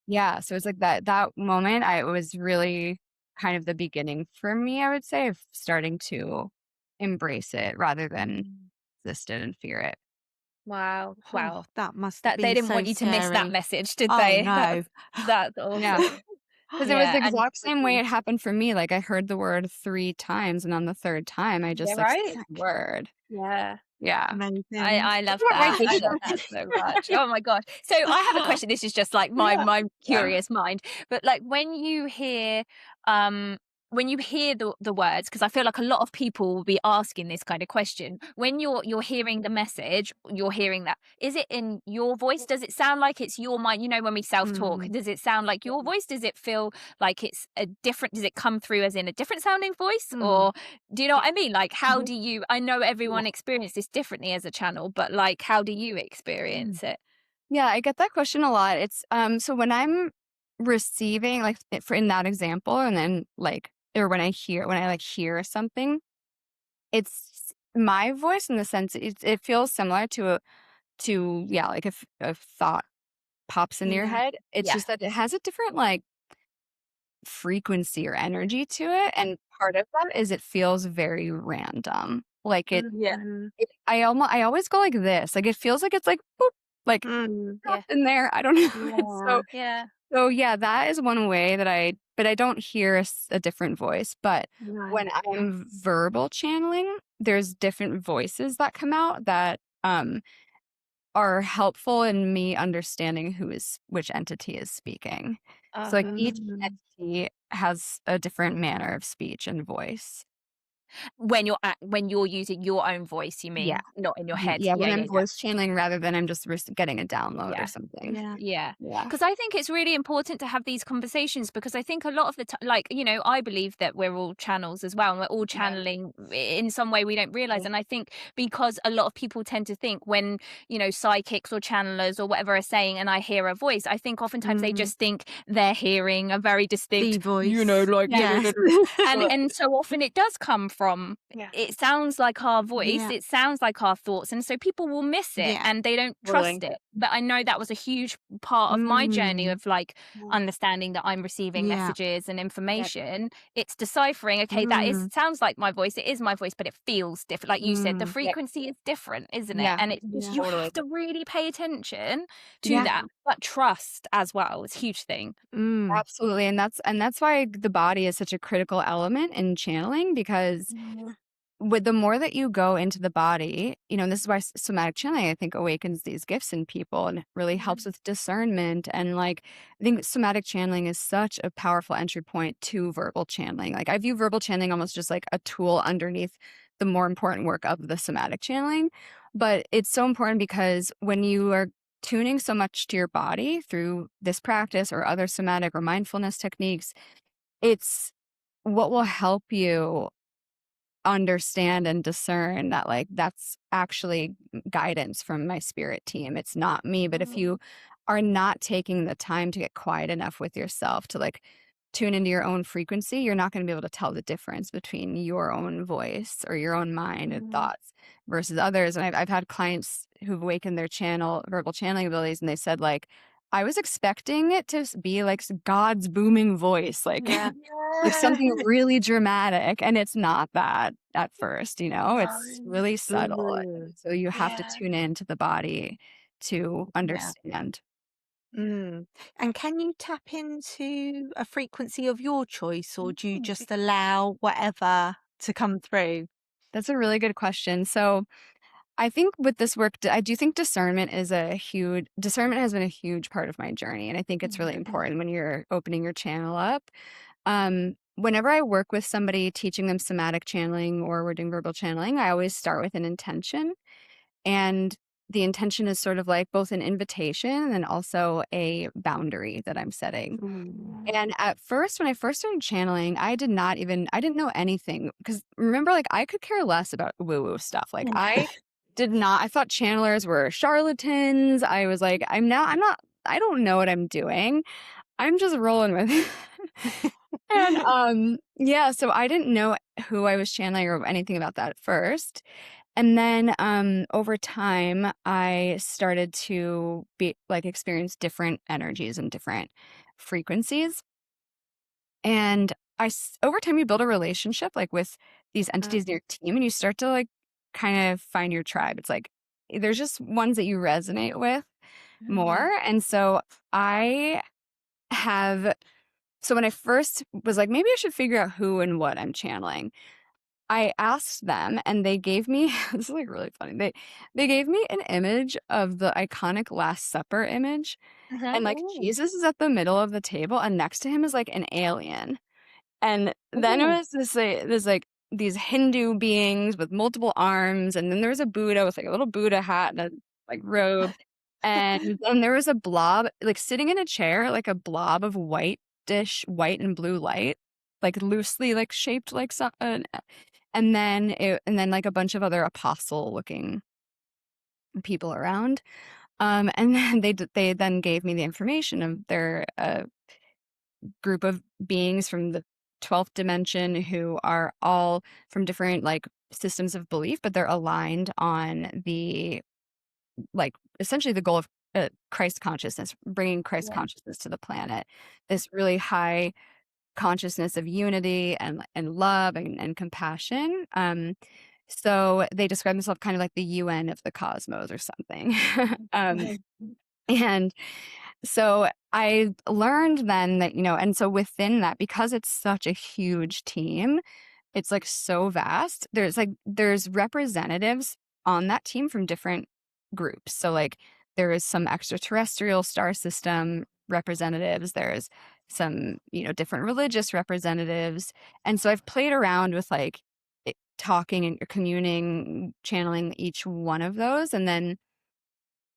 yeah, so it's like that moment, it was really kind of the beginning for me, I would say, of starting to embrace it rather than resist it and fear it. Wow. Oh, that must have That been they didn't so want you to miss that scary. message, did Oh they? no. That's awesome. Yeah. Because it was Yeah, the and exact same way it happened for me. Like, I heard the word 3 times, and on the third time, I just, yeah, like, right? said the word. Yeah. Yeah. Amazing. I love What that. I radiation? love that so much. Oh my gosh. So I have a question. This is just like my Yeah. curious mind. But like when you hear the words, because I feel like a lot of people will be asking this kind of question. When you're hearing the message, you're hearing that. Is it in your voice? Does it sound like it's your mind? You know, when we self-talk, does it sound like your voice? Does it feel like it's does it come through as in a different sounding voice? Or do you know what I mean? Like, how do you, I know everyone experiences this differently as a channel, but like, how do you experience it? Yeah, I get that question a lot. It's, so when I'm receiving, like, in that example, and then, like, or when I hear something, it's my voice in the sense it feels similar like, if a thought pops into your head. It's just that it has a different, like, frequency or energy to it, and part of that is it feels very random. Like, I always go like this. Like, it feels like it's like boop, like dropped in there. I don't know. So yeah, that is one way but I don't hear a different voice. But when I'm verbal channeling, there's different voices that come out that are helpful in me understanding which entity is speaking. So like each entity has a different manner of speech and voice. When you're using your own voice, you mean, not in your head? Yeah, when I'm voice channeling rather than I'm just getting a download or something. Yeah. Because I think it's really important to have these conversations, because I think a lot of the time, like, you know, I believe that we're all channels as well, and we're all channeling in some way we don't realize. And I think because a lot of people tend to think when, you know, psychics or channelers or whatever are saying, and I hear a voice, I think oftentimes they just think they're hearing a very distinct voice. you know, like, and so often it does come from, Yeah. it sounds like our voice, Yeah. it sounds like our thoughts, and so people will miss it Yeah. and they don't trust it. But I know that was a huge part of my journey of like understanding that I'm receiving Yeah. messages and information. It's deciphering, okay, that is sounds like my voice, it is my voice, but it feels different. Like you said, the frequency is different, isn't it? Yeah. And it's just, you Totally. have to really pay attention to Yeah. that. But trust as well is a huge thing. Absolutely. And that's why the body is such a critical element in channeling, because with the more that you go into the body, and this is why somatic channeling, I think, awakens these gifts in people and really helps with discernment. And like, I think somatic channeling is such a powerful entry point to verbal channeling. Like, I view verbal channeling almost just like a tool underneath the more important work of the somatic channeling. But it's so important because when you are tuning so much to your body through this practice or other somatic or mindfulness techniques, it's what will help you understand and discern that like that's actually guidance from my spirit team. It's not me. But if you are not taking the time to get quiet enough with yourself to like tune into your own frequency, you're not going to be able to tell the difference between your own voice or your own mind and thoughts versus others. And I've had clients who've awakened their verbal channeling abilities, and they said like, I was expecting it to be like God's booming voice, like like something really dramatic, and it's not that at first, it's really subtle. So you have to tune into the body to understand. And can you tap into a frequency of your choice, or do you just allow whatever to come through? That's a really good question. So I think with this work, I do think discernment has been a huge part of my journey. And I think it's really important when you're opening your channel up. Whenever I work with somebody teaching them somatic channeling or we're doing verbal channeling, I always start with an intention. And the intention is sort of like both an invitation and also a boundary that I'm setting. And at first, when I first started channeling, I didn't know anything, because remember, like, I could care less about woo-woo stuff. Like, I thought channelers were charlatans. I was like, I don't know what I'm doing. I'm just rolling with it. And so I didn't know who I was channeling or anything about that at first. And then over time, I started to experience different energies and different frequencies. And over time, you build a relationship like with these entities in your team, and you start to like kind of find your tribe. It's like there's just ones that you resonate with more. And so so when I first was like, maybe I should figure out who and what I'm channeling, I asked them, and they gave me this is like really funny. They gave me an image of the iconic Last Supper image, and like Jesus is at the middle of the table, and next to him is like an alien. And then it was these Hindu beings with multiple arms, and then there was a Buddha with like a little Buddha hat and a like robe, and then there was a blob like sitting in a chair, like a blob of white and blue light, like loosely like shaped like some, and then like a bunch of other apostle looking people around. And then they then gave me the information of their group of beings from the 12th dimension who are all from different like systems of belief, but they're aligned on the like essentially the goal of Christ consciousness, bringing Christ consciousness to the planet. This really high consciousness of unity and love and compassion. So they describe themselves kind of like the UN of the cosmos or something. And so I learned then that, and so within that, because it's such a huge team, it's like so vast. There's representatives on that team from different groups. So like there is some extraterrestrial star system representatives. There's some, different religious representatives. And so I've played around with like talking and communing, channeling each one of those. And then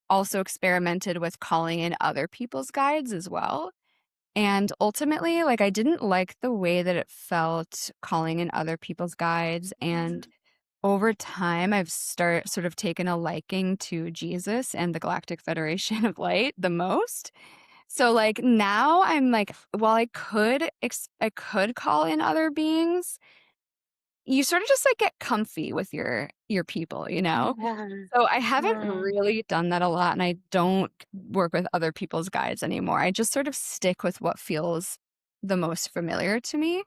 also experimented with calling in other people's guides as well. And ultimately, like I didn't like the way that it felt calling in other people's guides. And over time, I've sort of taken a liking to Jesus and the Galactic Federation of Light the most. So like now I'm like, while I could call in other beings, you sort of just like get comfy with your people, you know? So I haven't really done that a lot, and I don't work with other people's guides anymore. I just sort of stick with what feels the most familiar to me.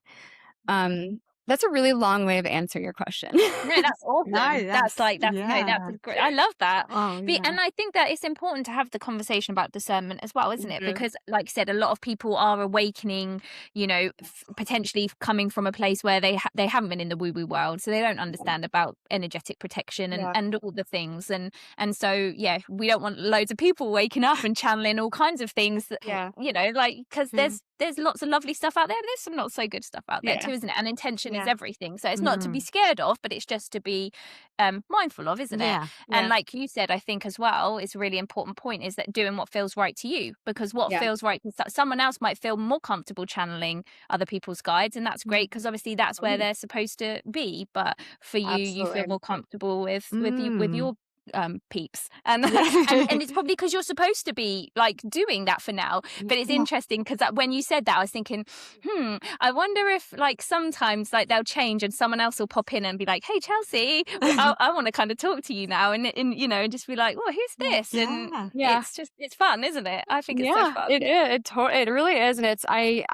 That's a really long way of answering your question. No, that's awesome. No, That's like, that's no, that's yeah. a great. I love that. Oh, yeah. And I think that it's important to have the conversation about discernment as well, isn't it? Mhm. Because, like I said, a lot of people are awakening, you know, potentially coming from a place where they haven't been in the woo woo world, so they don't understand about energetic protection and Yeah. and all the things. And so yeah, we don't want loads of people waking up and channeling all kinds of things. That, Yeah. you know, like, because Mm. there's lots of lovely stuff out there, and there's some not so good stuff out there Yeah. too, isn't it? And intention is Yeah. everything. So it's not to be Mhm. scared of, but it's just to be mindful of, isn't it? Yeah. And Yeah. like you said, I think as well, it's a really important point is that doing what feels right to you, because what Yeah. feels right to someone else might feel more comfortable channeling other people's guides, and that's great because obviously that's where they're supposed to be. But for you, you feel Absolutely. more comfortable with Mm. your peeps, and Yeah. and it's probably because you're supposed to be like doing that for now. But it's Yeah. interesting because when you said that, I was thinking, I wonder if like sometimes like they'll change and someone else will pop in and be like, hey Chelsea, I want to kind of talk to you now, and you know, and just be like, well, who's this? And Yeah. Yeah. it's fun, isn't it? I think it's so Yeah, fun. it is. It really is, and it's I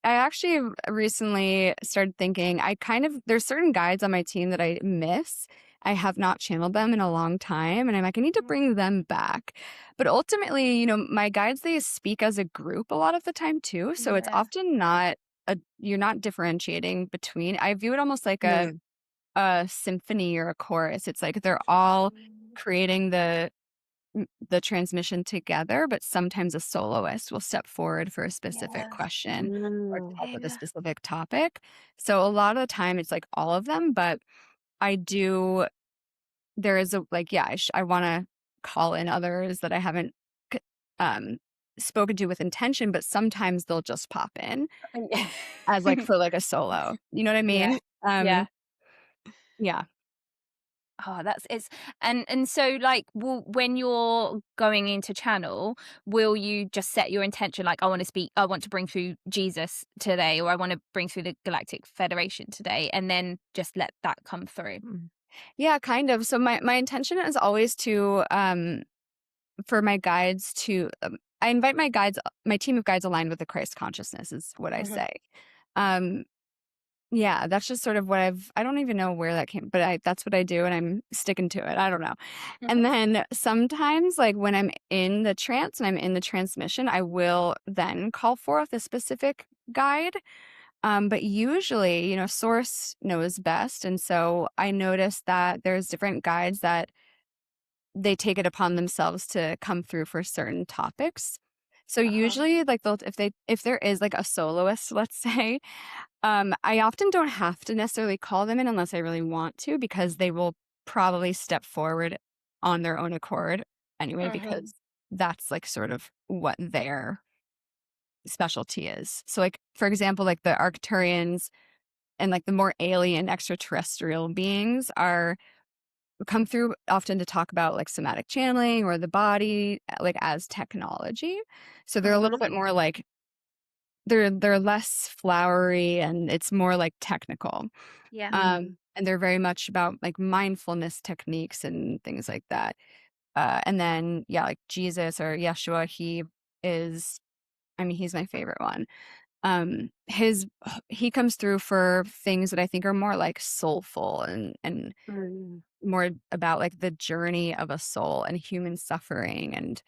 actually recently started thinking there's certain guides on my team that I miss. I have not channeled them in a long time, and I'm like, I need to bring them back. But ultimately, you know, my guides, they speak as a group a lot of the time too, so it's Yeah. often you're not differentiating between. I view it almost like No. a symphony or a chorus. It's like they're all creating the transmission together, but sometimes a soloist will step forward for a specific question or talk with a specific topic. So a lot of the time it's like all of them, but there is I want to call in others that I haven't c- um, spoken to with intention, but sometimes they'll just pop in as like for like a solo. You know what I mean? Yeah. Yeah. Oh, that's it's and so like when you're going into channel, will you just set your intention like I want to bring through Jesus today, or I want to bring through the Galactic Federation today, and then just let that come through? Yeah, kind of. So my intention is always to for my guides to I invite my team of guides aligned with the Christ consciousness is what I say. Yeah, that's just sort of what I don't even know where that came, but that's what I do and I'm sticking to it. I don't know. And then sometimes like when I'm in the trance and I'm in the transmission, I will then call forth a specific guide. But usually, you know, source knows best. And so I noticed that there's different guides that they take it upon themselves to come through for certain topics. So usually like if there is like a soloist, let's say, I often don't have to necessarily call them in unless I really want to, because they will probably step forward on their own accord anyway, because that's like sort of what their specialty is. So like for example, like the Arcturians and like the more alien extraterrestrial beings are come through often to talk about like somatic channeling or the body like as technology. So they're a little bit more like they're less flowery and it's more like technical. Yeah. And they're very much about like mindfulness techniques and things like that. And then yeah, like Jesus or Yeshua, he's my favorite one. He comes through for things that I think are more like soulful and more about like the journey of a soul and human suffering and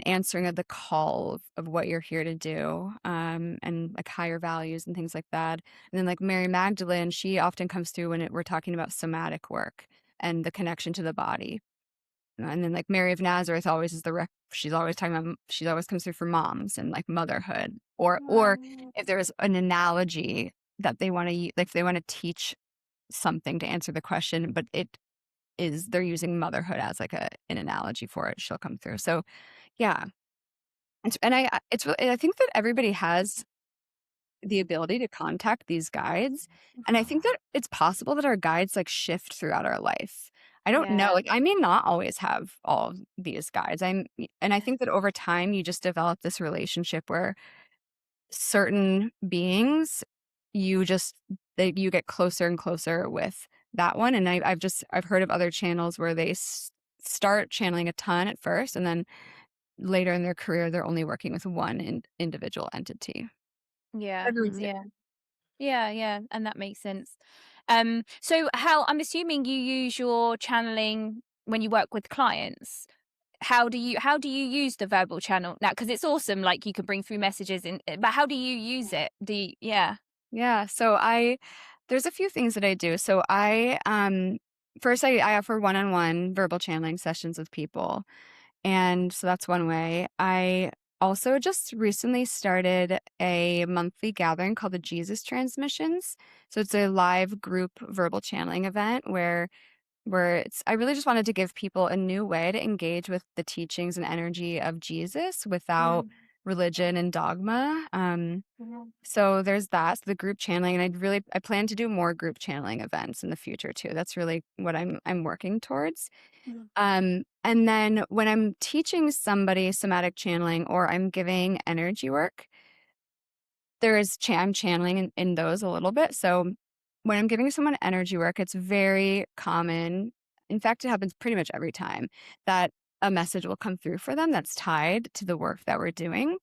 answering of the call of what you're here to do, and like higher values and things like that. And then like Mary Magdalene, she often comes through when we're talking about somatic work and the connection to the body. And then like Mary of Nazareth always is she's always talking about, she always comes through for moms and like motherhood, or if there's an analogy that they want to use, like if they want to teach something to answer the question, but they're using motherhood as like an analogy for it, she'll come through. So yeah. I think that everybody has the ability to contact these guides. And I think that it's possible that our guides like shift throughout our life. I don't know. Like I may not always have all of these guides. And I think that over time you just develop this relationship where certain beings you get closer and closer with that one. And I've heard of other channels where they start channeling a ton at first, and then later in their career, they're only working with one individual entity. Yeah, I've really seen yeah. Yeah, and that makes sense. So how I'm assuming you use your channeling when you work with clients. How do you use the verbal channel now? Because it's awesome, like you can bring through messages but how do you use it? Yeah, so there's a few things that I do. So first I offer one-on-one verbal channeling sessions with people. And so that's one way. I also just recently started a monthly gathering called the Jesus Transmissions. So it's a live group verbal channeling event where I really just wanted to give people a new way to engage with the teachings and energy of Jesus without religion and dogma. So there's that, so the group channeling, and I plan to do more group channeling events in the future too. That's really what I'm working towards. And then when I'm teaching somebody somatic channeling or I'm giving energy work, I'm channeling in those a little bit. So when I'm giving someone energy work, it's very common. In fact, it happens pretty much every time that a message will come through for them that's tied to the work that we're doing.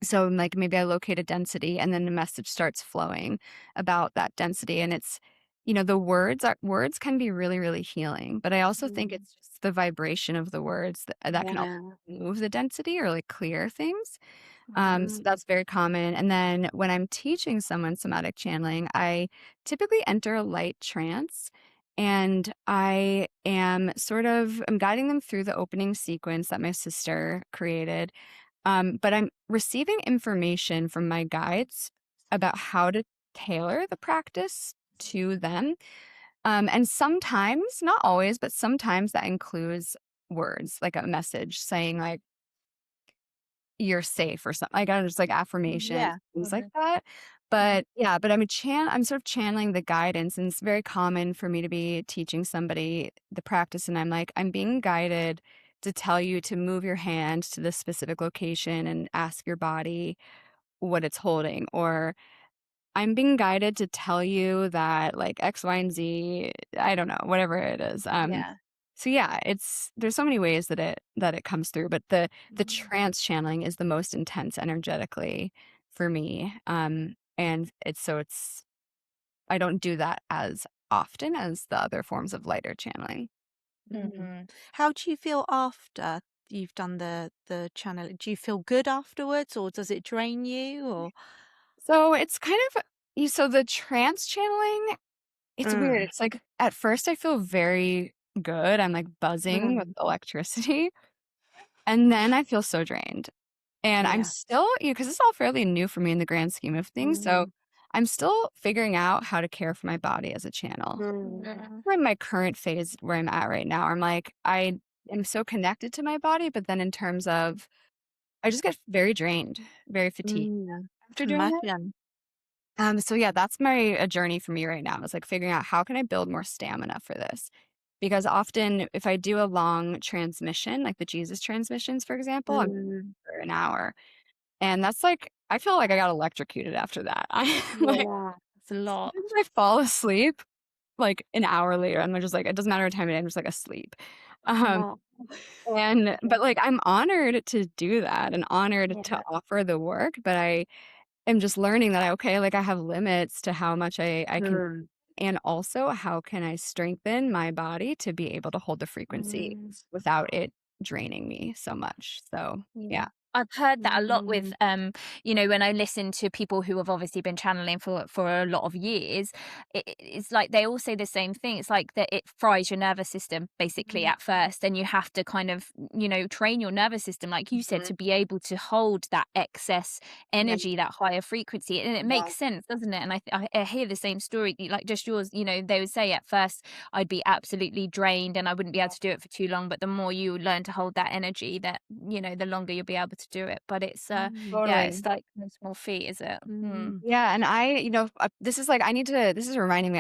So like maybe I locate a density and then the message starts flowing about that density. And it's, the words can be really, really healing. But I also think it's just the vibration of the words that can also move the density or like clear things. So that's very common. And then when I'm teaching someone somatic channeling, I typically enter a light trance. And I'm guiding them through the opening sequence that my sister created. But I'm receiving information from my guides about how to tailor the practice to them. And sometimes, not always, but sometimes that includes words, like a message saying like, you're safe or something. Like I just like affirmations, things like that. But yeah, but I'm sort of channeling the guidance, and it's very common for me to be teaching somebody the practice, and I'm being guided to tell you to move your hand to this specific location and ask your body what it's holding, or I'm being guided to tell you that like X, Y, and Z, I don't know, whatever it is. So yeah, there's so many ways that it comes through, but the trance channeling is the most intense energetically for me. And it's I don't do that as often as the other forms of lighter channeling. How do you feel after you've done the channel? Do you feel good afterwards, or does it drain you? Or So it's kind of so the trance channeling, it's weird. It's like at first I feel very good. I'm like buzzing with electricity. And then I feel so drained. And I'm still, because it's all fairly new for me in the grand scheme of things. So I'm still figuring out how to care for my body as a channel. We're in my current phase where I'm at right now. I'm like, I am so connected to my body, but then in terms of, I just get very drained, very fatigued after can doing that. imagine. So yeah, that's a journey for me right now. It's like figuring out how can I build more stamina for this? Because often if I do a long transmission, like the Jesus transmissions, for example, I'm for an hour. And that's like, I feel like I got electrocuted after that. I like, It's a lot. sometimes I fall asleep like an hour later. And I'm just like, it doesn't matter what time it is, I'm just like asleep. Um, but like, I'm honored to do that and honored to offer the work, but I am just learning that like I have limits to how much I can, and also how can I strengthen my body to be able to hold the frequency without it draining me so much. So yeah. I've heard that a lot with when I listen to people who have obviously been channeling for a lot of years, it's like they all say the same thing. It's like that it fries your nervous system basically at first, and you have to kind of train your nervous system, like you said, to be able to hold that excess energy, that higher frequency. And it makes sense, doesn't it? And I hear the same story like just yours. They would say at first I'd be absolutely drained and I wouldn't be able to do it for too long, but the more you learn to hold that energy, that the longer you'll be able to do it. But it's yeah, Totally. it's like no small feat, is it? Yeah, and this is like this is reminding me,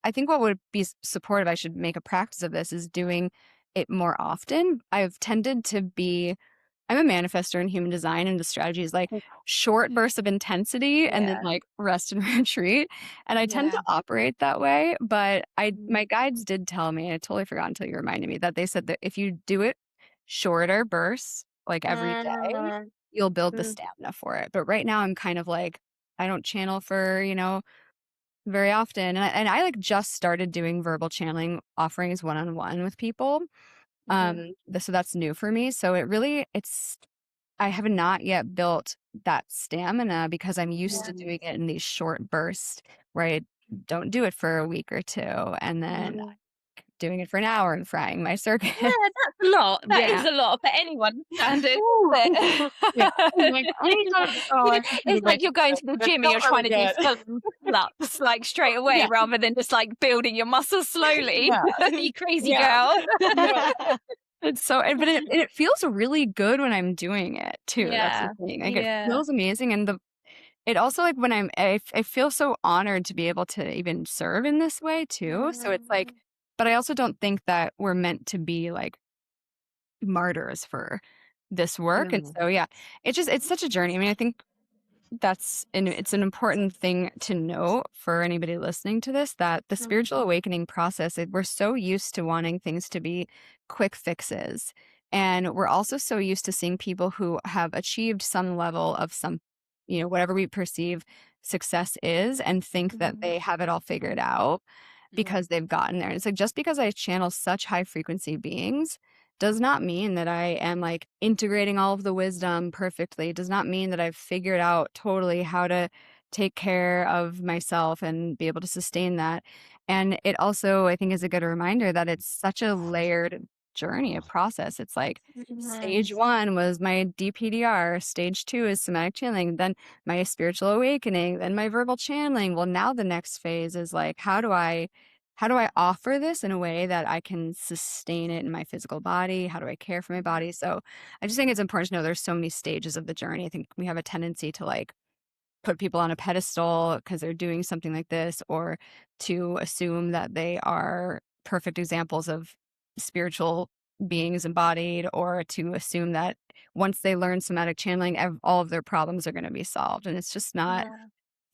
I think what would be supportive, I should make a practice of this, is doing it more often. I've tended to be I'm a manifestor in human design, and the strategy is like short bursts of intensity and then Yeah. like rest and retreat. And I tend to Yeah. operate that way. But my Mm. guides did tell me, I totally forgot until you reminded me, that they said that if you do it shorter bursts, like every day, you'll build the Mm. stamina for it. But right now I'm kind of like, I don't channel for, very often. And I like just started doing verbal channeling offerings one-on-one with people. Mhm. So that's new for me. So I have not yet built that stamina because I'm used to Mm. doing it in these short bursts where I don't do it for a week or two and then Mhm. doing it for an hour and frying my circuit. Yeah, that's a lot. That is Yeah. a lot for anyone's standards, Ooh. isn't it? Yeah. I'm like, I need to, oh, I have to do It's my like you're going to the That's gym and not you're very trying to do good. pull-ups like straight away Yeah. rather than just like building your muscles slowly. Yeah. You crazy Yeah. girl. Yeah. But it feels really good when I'm doing it too. That's the Yeah. thing. Like it Yeah. feels amazing, and it also like when I feel so honored to be able to even serve in this way too. So it's like, but I also don't think that we're meant to be like martyrs for this work. And Mm. so yeah, it's such a journey. I mean, I think it's an important thing to know for anybody listening to this, that the spiritual awakening process, we're so used to wanting things to be quick fixes, and we're also so used to seeing people who have achieved some level of whatever we perceive success is, and think that they have it all figured out because they've gotten there. And it's like, just because I channel such high frequency beings does not mean that I am like integrating all of the wisdom perfectly. It does not mean that I've figured out totally how to take care of myself and be able to sustain that. And it also, I think, is a good reminder that it's such a layered journey, a process. It's like stage 1 was my DPDR, stage 2 is somatic channeling, then my spiritual awakening, then my verbal channeling. Well, now the next phase is like, how do I offer this in a way that I can sustain it in my physical body? How do I care for my body? So I just think it's important to know there's so many stages of the journey. I think we have a tendency to like put people on a pedestal because they're doing something like this, or to assume that they are perfect examples of spiritual beings embodied, or to assume that once they learn somatic channeling, all of their problems are going to be solved. And it's just not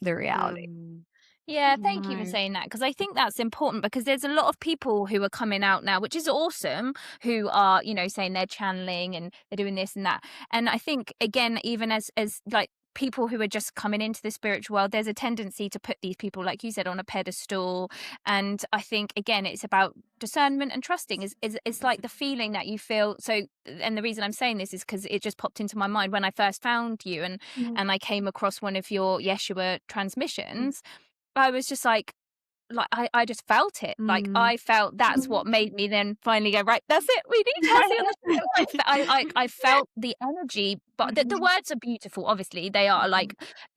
the reality. Mm. Yeah, thank you for No. saying that, because I think that's important, because there's a lot of people who are coming out now, which is awesome, who are, saying they're channeling and they're doing this and that. And I think, again, even as like people who are just coming into the spiritual world, there's a tendency to put these people, like you said, on a pedestal. And I think, again, it's about discernment and trusting. It's like the feeling that you feel. So, and the reason I'm saying this is because it just popped into my mind when I first found you, and I came across one of your Yeshua transmissions. I was just like I just felt it. Like Mm. I felt that's what made me then finally go, right, that's it. We need Tassie on the show. I felt the energy, but the words are beautiful. Obviously, they are like,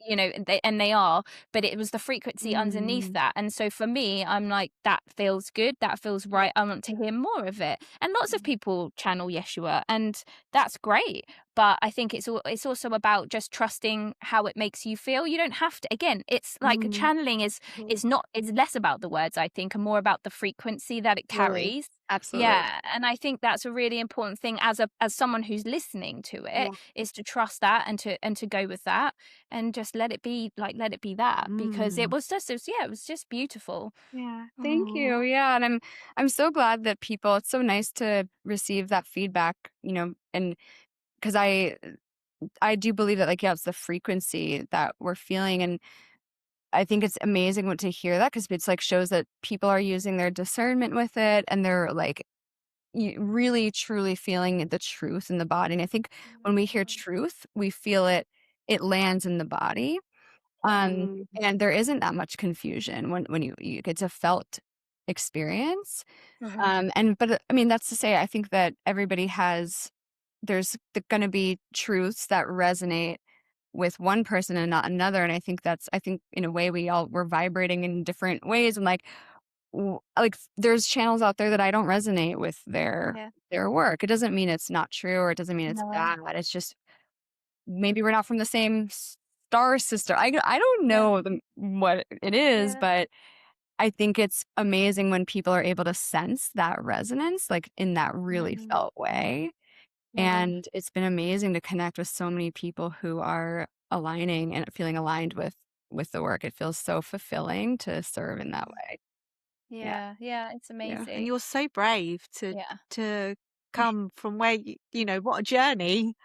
they are. But it was the frequency underneath Mm. that, and so for me, I'm like, that feels good. That feels right. I want to hear more of it. And lots of people channel Yeshua, and that's great. But I think it's also about just trusting how it makes you feel. You don't have to. Again, it's like channeling is less about the words, I think, and more about the frequency that it carries. Absolutely. Yeah, and I think that's a really important thing as someone who's listening to it, is to trust that, and to go with that, and just let it be that, because it was just beautiful. Yeah, thank you. Yeah, and I'm so glad that it's so nice to receive that feedback, and because I do believe that, like, yeah, it's the frequency that we're feeling, and I think it's amazing to hear that, because it's like shows that people are using their discernment with it, and they're like really truly feeling the truth in the body. And I think when we hear truth, we feel it lands in the body. And there isn't that much confusion when you get a felt experience. But I mean, that's to say, I think that there's going to be truths that resonate with one person and not another. And I think in a way we're vibrating in different ways. And like, like there's channels out there that I don't resonate with their work. It doesn't mean it's not true, or it doesn't mean it's bad. It's just maybe we're not from the same star system. I don't know what it is, but I think it's amazing when people are able to sense that resonance, like in that really felt way. And it's been amazing to connect with so many people who are aligning and feeling aligned with the work. It feels so fulfilling to serve in that way. Yeah, it's And amazing. you're so brave Yeah. to come from where what a journey,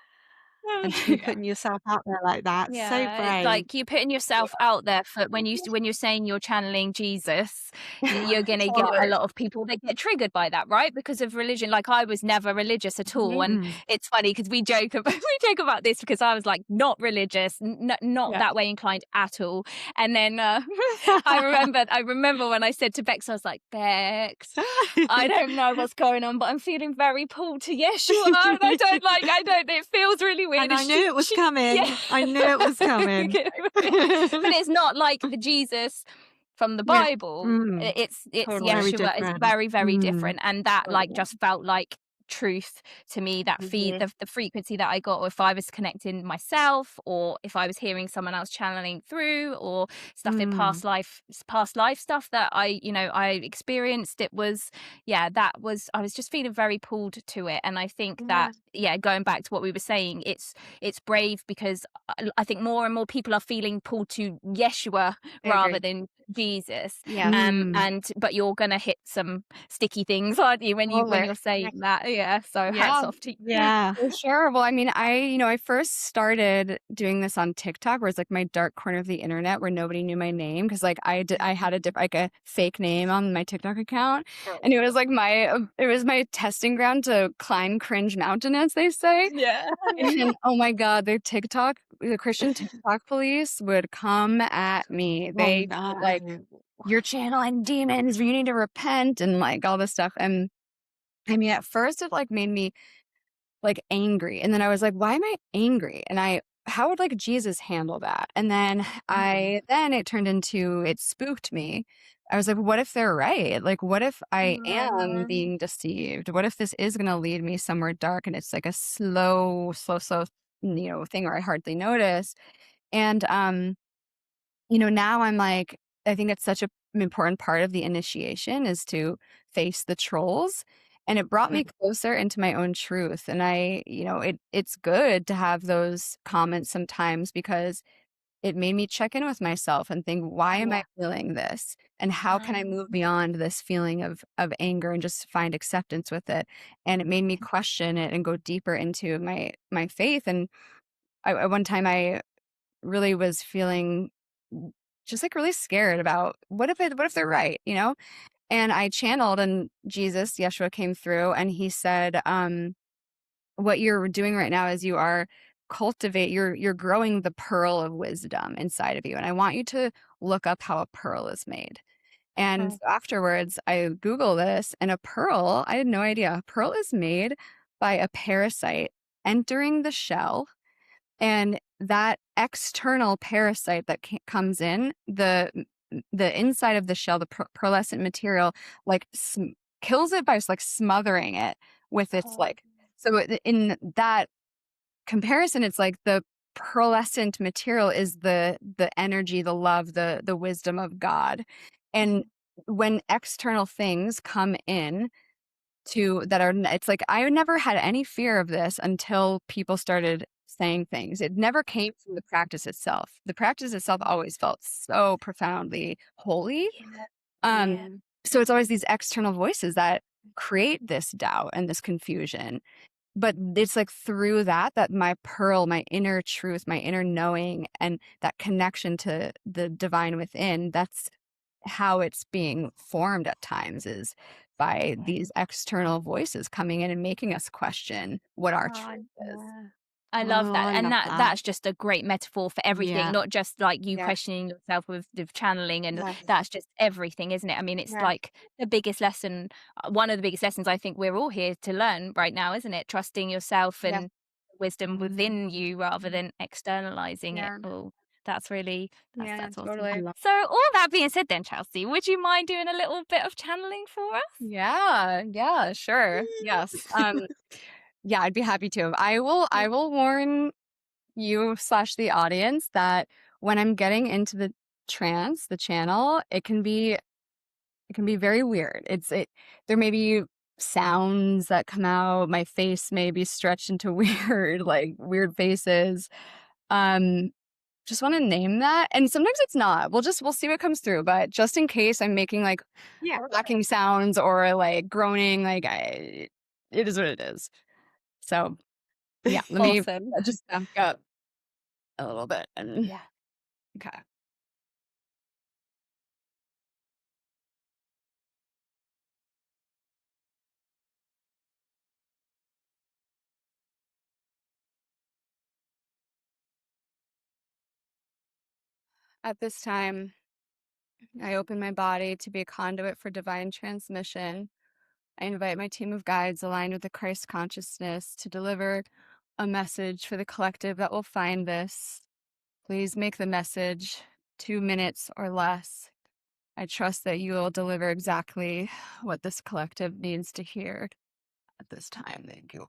and to be putting yourself out there like that. So Yeah, it's brave. like you're putting yourself out there for when you're saying you're channeling Jesus, you're gonna get a lot of people that get triggered by that, right? Because of religion. Like I was never religious at all, and it's funny because we joke about this because I was like not religious, not that way inclined at all. And then I remember when I said to Bex, I was like, Bex, I don't know what's going on, but I'm feeling very pulled to Yeshua, and I don't. It feels really weird. And I knew it was coming. Yeah. I knew it was coming. But it's not like the Jesus from the Bible. It's Totally. Yeshua. Very It's different. very, very different. And that like Totally. just felt like truth to me, that feed the frequency that I got, or if I was connecting myself, or if I was hearing someone else channeling through, or stuff in past life stuff that I experienced. It was I was just feeling very pulled to it. And I think that going back to what we were saying, it's brave because I think more and more people are feeling pulled to Yeshua rather than Jesus. But you're gonna hit some sticky things, aren't you, when you're saying that? So hats off to you. Yeah. For sure. Well, I mean, I first started doing this on TikTok, where it's like my dark corner of the internet where nobody knew my name, because like I had a fake name on my TikTok account, and it was like my testing ground to climb cringe mountain, as they say. Yeah. And oh my God, the Christian TikTok police would come at me. They like, you're channeling demons, you need to repent, and like all this stuff. And I mean, at first it like made me like angry. And then I was like, why am I angry? And how would like Jesus handle that? And then it turned into, it spooked me. I was like, what if they're right? Like, what if I am being deceived? What if this is going to lead me somewhere dark and it's like a slow thing where I hardly notice? And, now I'm like, I think it's such an important part of the initiation is to face the trolls. And it brought me closer into my own truth. And it's good to have those comments sometimes, because it made me check in with myself and think, why am I feeling this? And how can I move beyond this feeling of anger and just find acceptance with it? And it made me question it and go deeper into my faith. And one time I really was feeling just like really scared about what if they're right, And I channeled, and Yeshua came through, and he said, what you're doing right now is you are you're growing the pearl of wisdom inside of you. And I want you to look up how a pearl is made. And afterwards I Google this, and a pearl, I had no idea. A pearl is made by a parasite entering the shell, and that external parasite that comes in, the inside of the shell, the pearlescent material, like kills it by just like smothering it with its like. So in that comparison, it's like the pearlescent material is the energy, the love, the wisdom of God. And when external things come in it's like I never had any fear of this until people started saying things. It never came from the practice itself. The practice itself always felt so profoundly holy. So it's always these external voices that create this doubt and this confusion. But it's like through that my pearl, my inner truth, my inner knowing, and that connection to the divine within, that's how it's being formed at times, is by these external voices coming in and making us question what our truth is. I love that. And that's just a great metaphor for everything, not just like you questioning yourself with channeling, and that's just everything, isn't it? I mean, it's like the biggest lesson, one of the biggest lessons I think we're all here to learn right now, isn't it? Trusting yourself and wisdom within you rather than externalizing it all. That's really, that's awesome. Totally. So all that being said then, Chelsea, would you mind doing a little bit of channeling for us? Yeah, sure. Yes. Yeah, I'd be happy to. I will warn you / the audience that when I'm getting into the trance, the channel, it can be very weird. There may be sounds that come out. My face may be stretched into weird faces. Just want to name that. And sometimes it's not. We'll see what comes through. But just in case I'm making like racking sounds or like groaning, it is what it is. So yeah, let me just back up a little bit. And okay. At this time, I open my body to be a conduit for divine transmission. I invite my team of guides aligned with the Christ consciousness to deliver a message for the collective that will find this. Please make the message 2 minutes or less. I trust that you will deliver exactly what this collective needs to hear at this time. Thank you.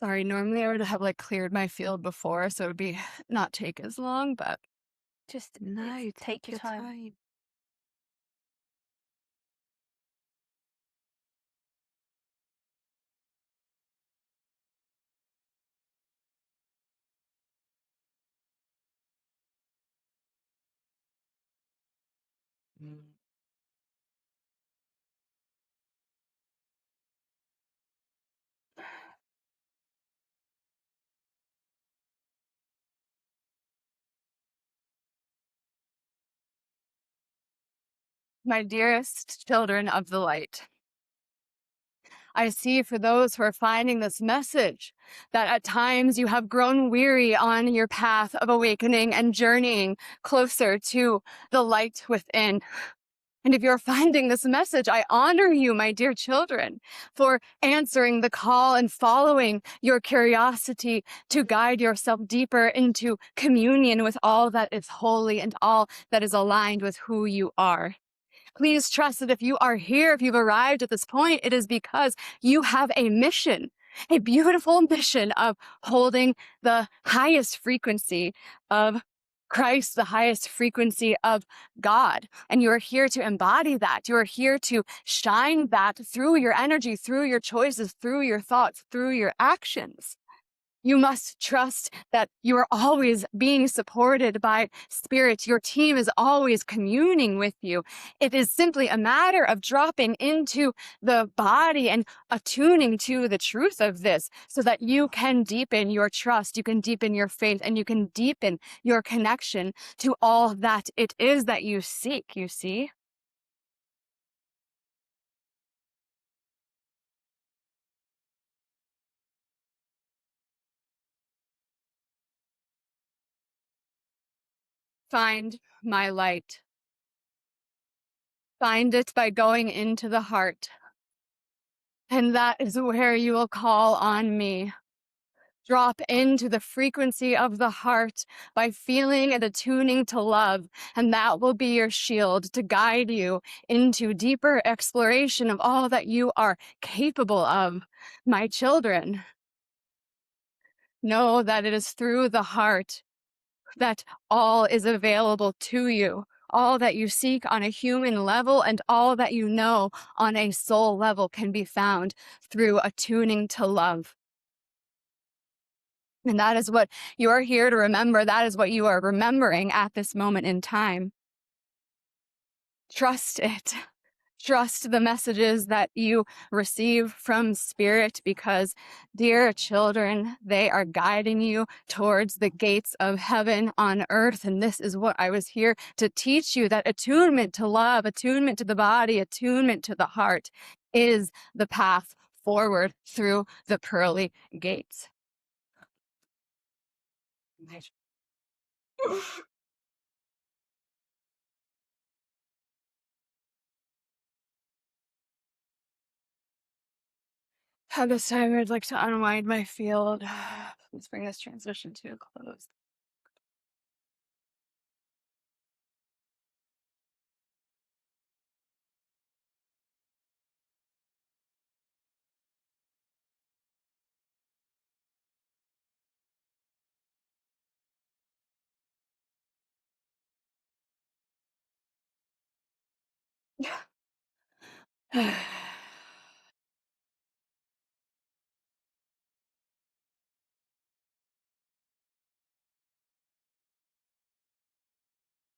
Sorry, normally I would have cleared my field before, so it would be not take as long, but Just No, take your time. my dearest children of the light, I see for those who are finding this message that at times you have grown weary on your path of awakening and journeying closer to the light within. And if you're finding this message, I honor you, my dear children, for answering the call and following your curiosity to guide yourself deeper into communion with all that is holy and all that is aligned with who you are. Please trust that if you are here, if you've arrived at this point, it is because you have a mission, a beautiful mission of holding the highest frequency of Christ, the highest frequency of God. And you are here to embody that. You are here to shine that through your energy, through your choices, through your thoughts, through your actions. You must trust that you are always being supported by spirit. Your team is always communing with you. It is simply a matter of dropping into the body and attuning to the truth of this so that you can deepen your trust, you can deepen your faith, and you can deepen your connection to all that it is that you seek, you see? Find my light. Find it by going into the heart. And that is where you will call on me. Drop into the frequency of the heart by feeling and attuning to love, and that will be your shield to guide you into deeper exploration of all that you are capable of. My children, know that it is through the heart that all is available to you. All that you seek on a human level and all that you know on a soul level can be found through attuning to love. And that is what you are here to remember. That is what you are remembering at this moment in time. Trust it. trust the messages that you receive from spirit, because, dear children, they are guiding you towards the gates of heaven on earth. And this is what I was here to teach you, that attunement to love, attunement to the body, attunement to the heart is the path forward through the pearly gates. At this time, I'd like to unwind my field. Let's bring this transition to a close.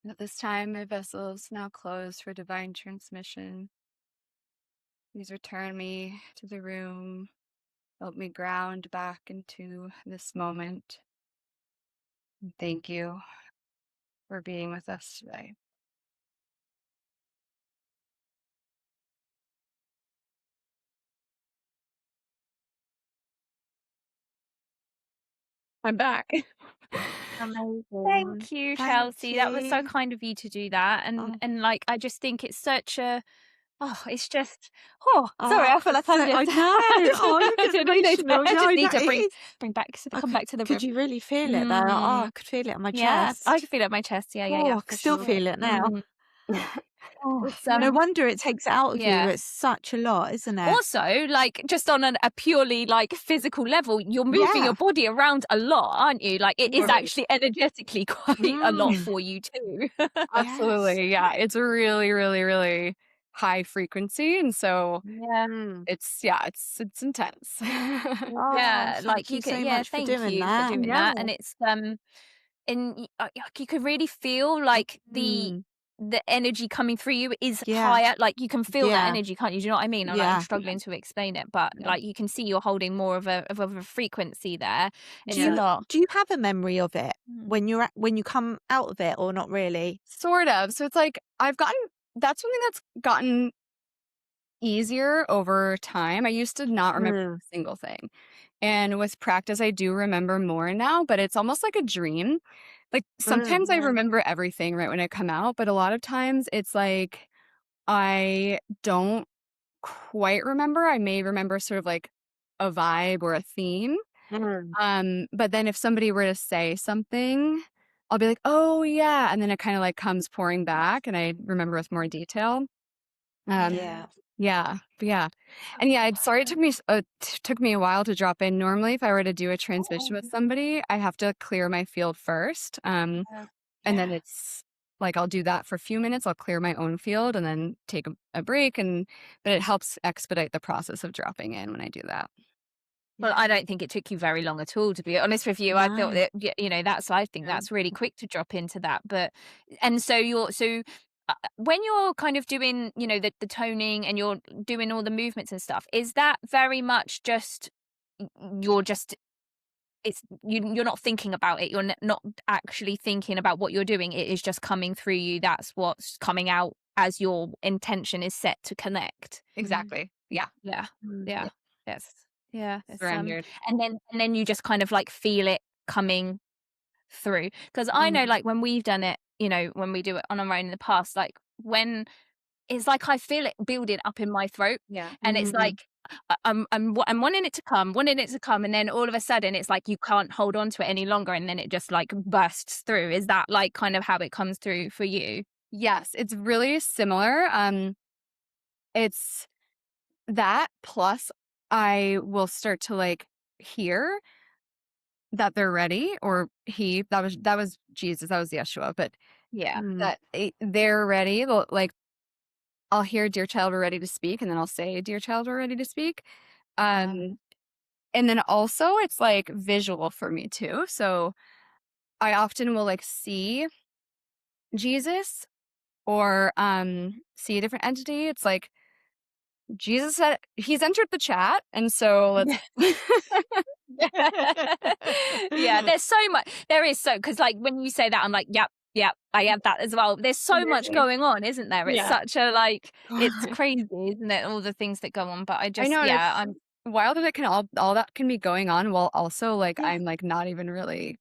At this time, my vessel is now closed for divine transmission. Please return me to the room. Help me ground back into this moment. And thank you for being with us today. I'm back. Amazing. Thank you, Thank Chelsea. That was so you. kind of you to do that. Oh. And like, I just think it's such a, it's just, sorry, I feel like so, I'm just, I know. Oh, you just emotional. I No, just need no, to it is. bring back, I come back to the could room. you really feel it though? Oh, I could feel it in my Yeah, chest. I can feel it in my chest. Yeah, I for can still sure. feel it now. It's, No wonder it takes it out of you. yeah. It's such a lot, isn't it? Also, like, just on a purely like physical level, you're moving your body around a lot, aren't you? Like, it is actually energetically quite a lot for you too. Absolutely. Yeah. It's a really, really, really high frequency. And so it's intense. Yeah, like thank you so can, much for thank doing you that. for doing that. And it's and you could really feel like the energy coming through you is higher. Like, you can feel that energy, can't you? Do you know what I mean? I'm struggling to explain it, but like, you can see you're holding more of a frequency there. It's a lot. Do you have a memory of it when you come out of it, or not really? Sort of. So it's like that's something that's gotten easier over time. I used to not remember a single thing. And with practice, I do remember more now, but it's almost like a dream. Like, sometimes I remember everything right when I come out, but a lot of times it's like I don't quite remember. I may remember sort of like a vibe or a theme. But then if somebody were to say something, I'll be like, oh yeah. And then it kind of like comes pouring back and I remember with more detail. Yeah. And yeah, sorry it took me a while to drop in. Normally, if I were to do a transmission with somebody, I have to clear my field first. And then it's like I'll do that for a few minutes. I'll clear my own field and then take a break. But it helps expedite the process of dropping in when I do that. Well, I don't think it took you very long at all, to be honest with you. I thought that, I think that's really quick to drop into that. But, and so when you're kind of doing, the toning and you're doing all the movements and stuff, is that very much just, you're not thinking about it. You're not actually thinking about what you're doing. It is just coming through you. That's what's coming out as your intention is set to connect. Exactly. Yeah. Yes. Yeah. Surrendered. And then you just kind of like feel it coming through. Because I know, like, when we've done it, when we do it on our own in the past, like, when it's like I feel it building up in my throat. Yeah. And it's like I'm wanting it to come, and then all of a sudden it's like you can't hold on to it any longer, and then it just like bursts through. Is that like kind of how it comes through for you? Yes, it's really similar. It's that plus I will start to like hear that they're ready, or that was Jesus, that was Yeshua, but that they're ready. Like, I'll hear, dear child, we're ready to speak, and then I'll say, dear child, we're ready to speak. And then also it's like visual for me too. So I often will like see Jesus or see a different entity, it's like Jesus said he's entered the chat, and so let's Yeah, there's so much. There is so, because like when you say that, I'm like, yep, I have that as well. There's so much going on, isn't there? It's such a like, it's crazy, isn't it? All the things that go on. But I I just, know, and yeah, it's I'm wild that it can all that can be going on while also like I'm like not even really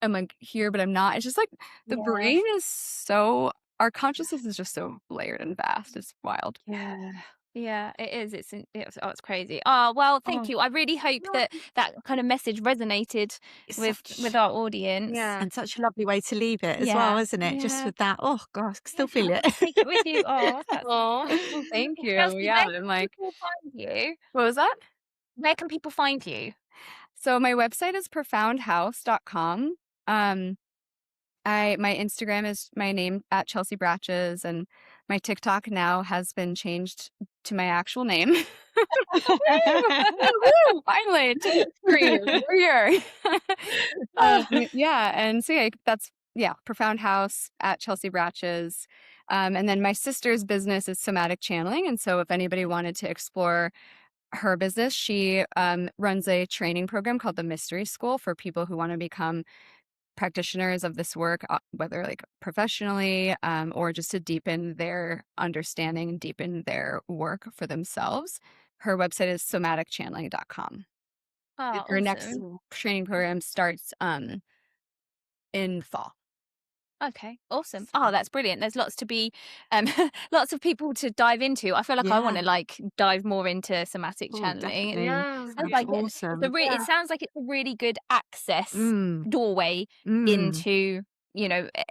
I'm like here, but I'm not. It's just like the yeah. brain is so our consciousness is just so layered and vast. It's wild. Yeah, it is. It's crazy. Oh, well, thank Oh, you. I really hope that kind of message resonated It's with such our audience. yeah. and such a lovely way to leave it as well, Yeah. isn't it? Just Yeah. with that. Oh gosh, I can still feel it. Take it with you. Oh, that's Oh, thank you. Chelsea, Yeah, where I'm can like, people find you? what was that? Where can people find you? So my website is profoundhouse.com. My Instagram is my name at Chelsea Bratches, and my TikTok now has been changed to my actual name. Woo! Finally, to the screen. We're here. Yeah, and so that's Profound House at Chelsea Bratches. And then my sister's business is Somatic Channeling, and so if anybody wanted to explore her business, she runs a training program called the Mystery School for people who want to become practitioners of this work, whether like professionally or just to deepen their understanding and deepen their work for themselves. Her website is somaticchanneling.com. Oh, Her next awesome. training program starts in fall. Okay, awesome. Oh, that's brilliant. There's lots to be, lots of people to dive into. I feel like I want to like dive more into somatic Oh, channeling. definitely. Sounds Sounds like awesome. it sounds like it's a really good access doorway Mm. into,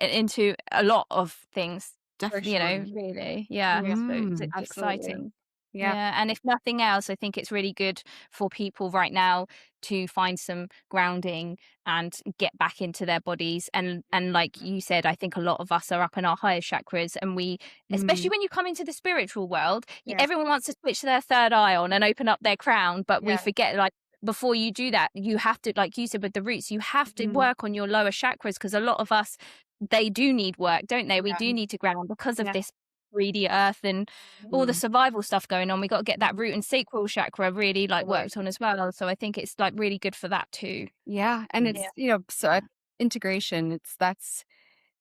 into a lot of things. Definitely. Really, yeah. So it's Mm. exciting. Yeah. Yeah, and if nothing else, I think it's really good for people right now to find some grounding and get back into their bodies. And like you said, I think a lot of us are up in our higher chakras, and we, especially when you come into the spiritual world, everyone wants to switch their third eye on and open up their crown, but we forget, like, before you do that, you have to, like you said with the roots, you have to work on your lower chakras, because a lot of us, they do need work, don't they? We do need to ground because of this greedy earth and all the survival stuff going on. We got to get that root and sacral chakra really like worked on as well. So I think it's like really good for that too. Yeah, and it's so integration. That's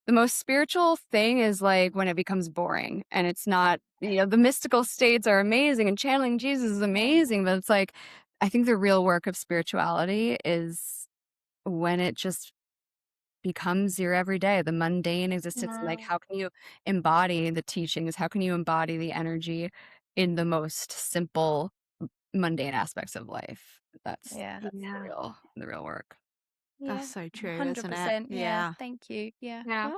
the most spiritual thing, is like when it becomes boring and it's not. The mystical states are amazing and channeling Jesus is amazing, but it's like I think the real work of spirituality is when it just becomes your everyday, the mundane existence. Like, how can you embody the teachings? How can you embody the energy in the most simple, mundane aspects of life? That's the real work. That's so true, isn't 100%. it? Yeah. Thank you. Yeah. Yeah.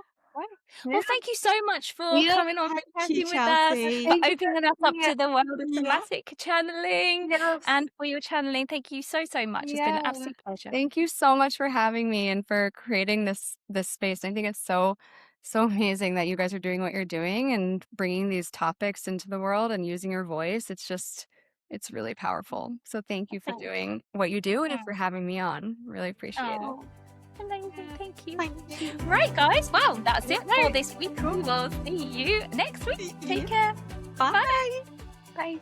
Well, thank you so much for coming on and Thank you, chatting with us, Chelsea. for opening us up to the world of somatic channeling, and for your channeling. Thank you so much. It's been an absolute pleasure. Thank you so much for having me and for creating this space. I think it's so amazing that you guys are doing what you're doing and bringing these topics into the world and using your voice. It's really powerful. So thank you for doing what you do and for having me on. Really appreciate it. Amazing, thank you. Right, guys. Well, that's it for this week. We will see you next week. Take care. Bye. Bye.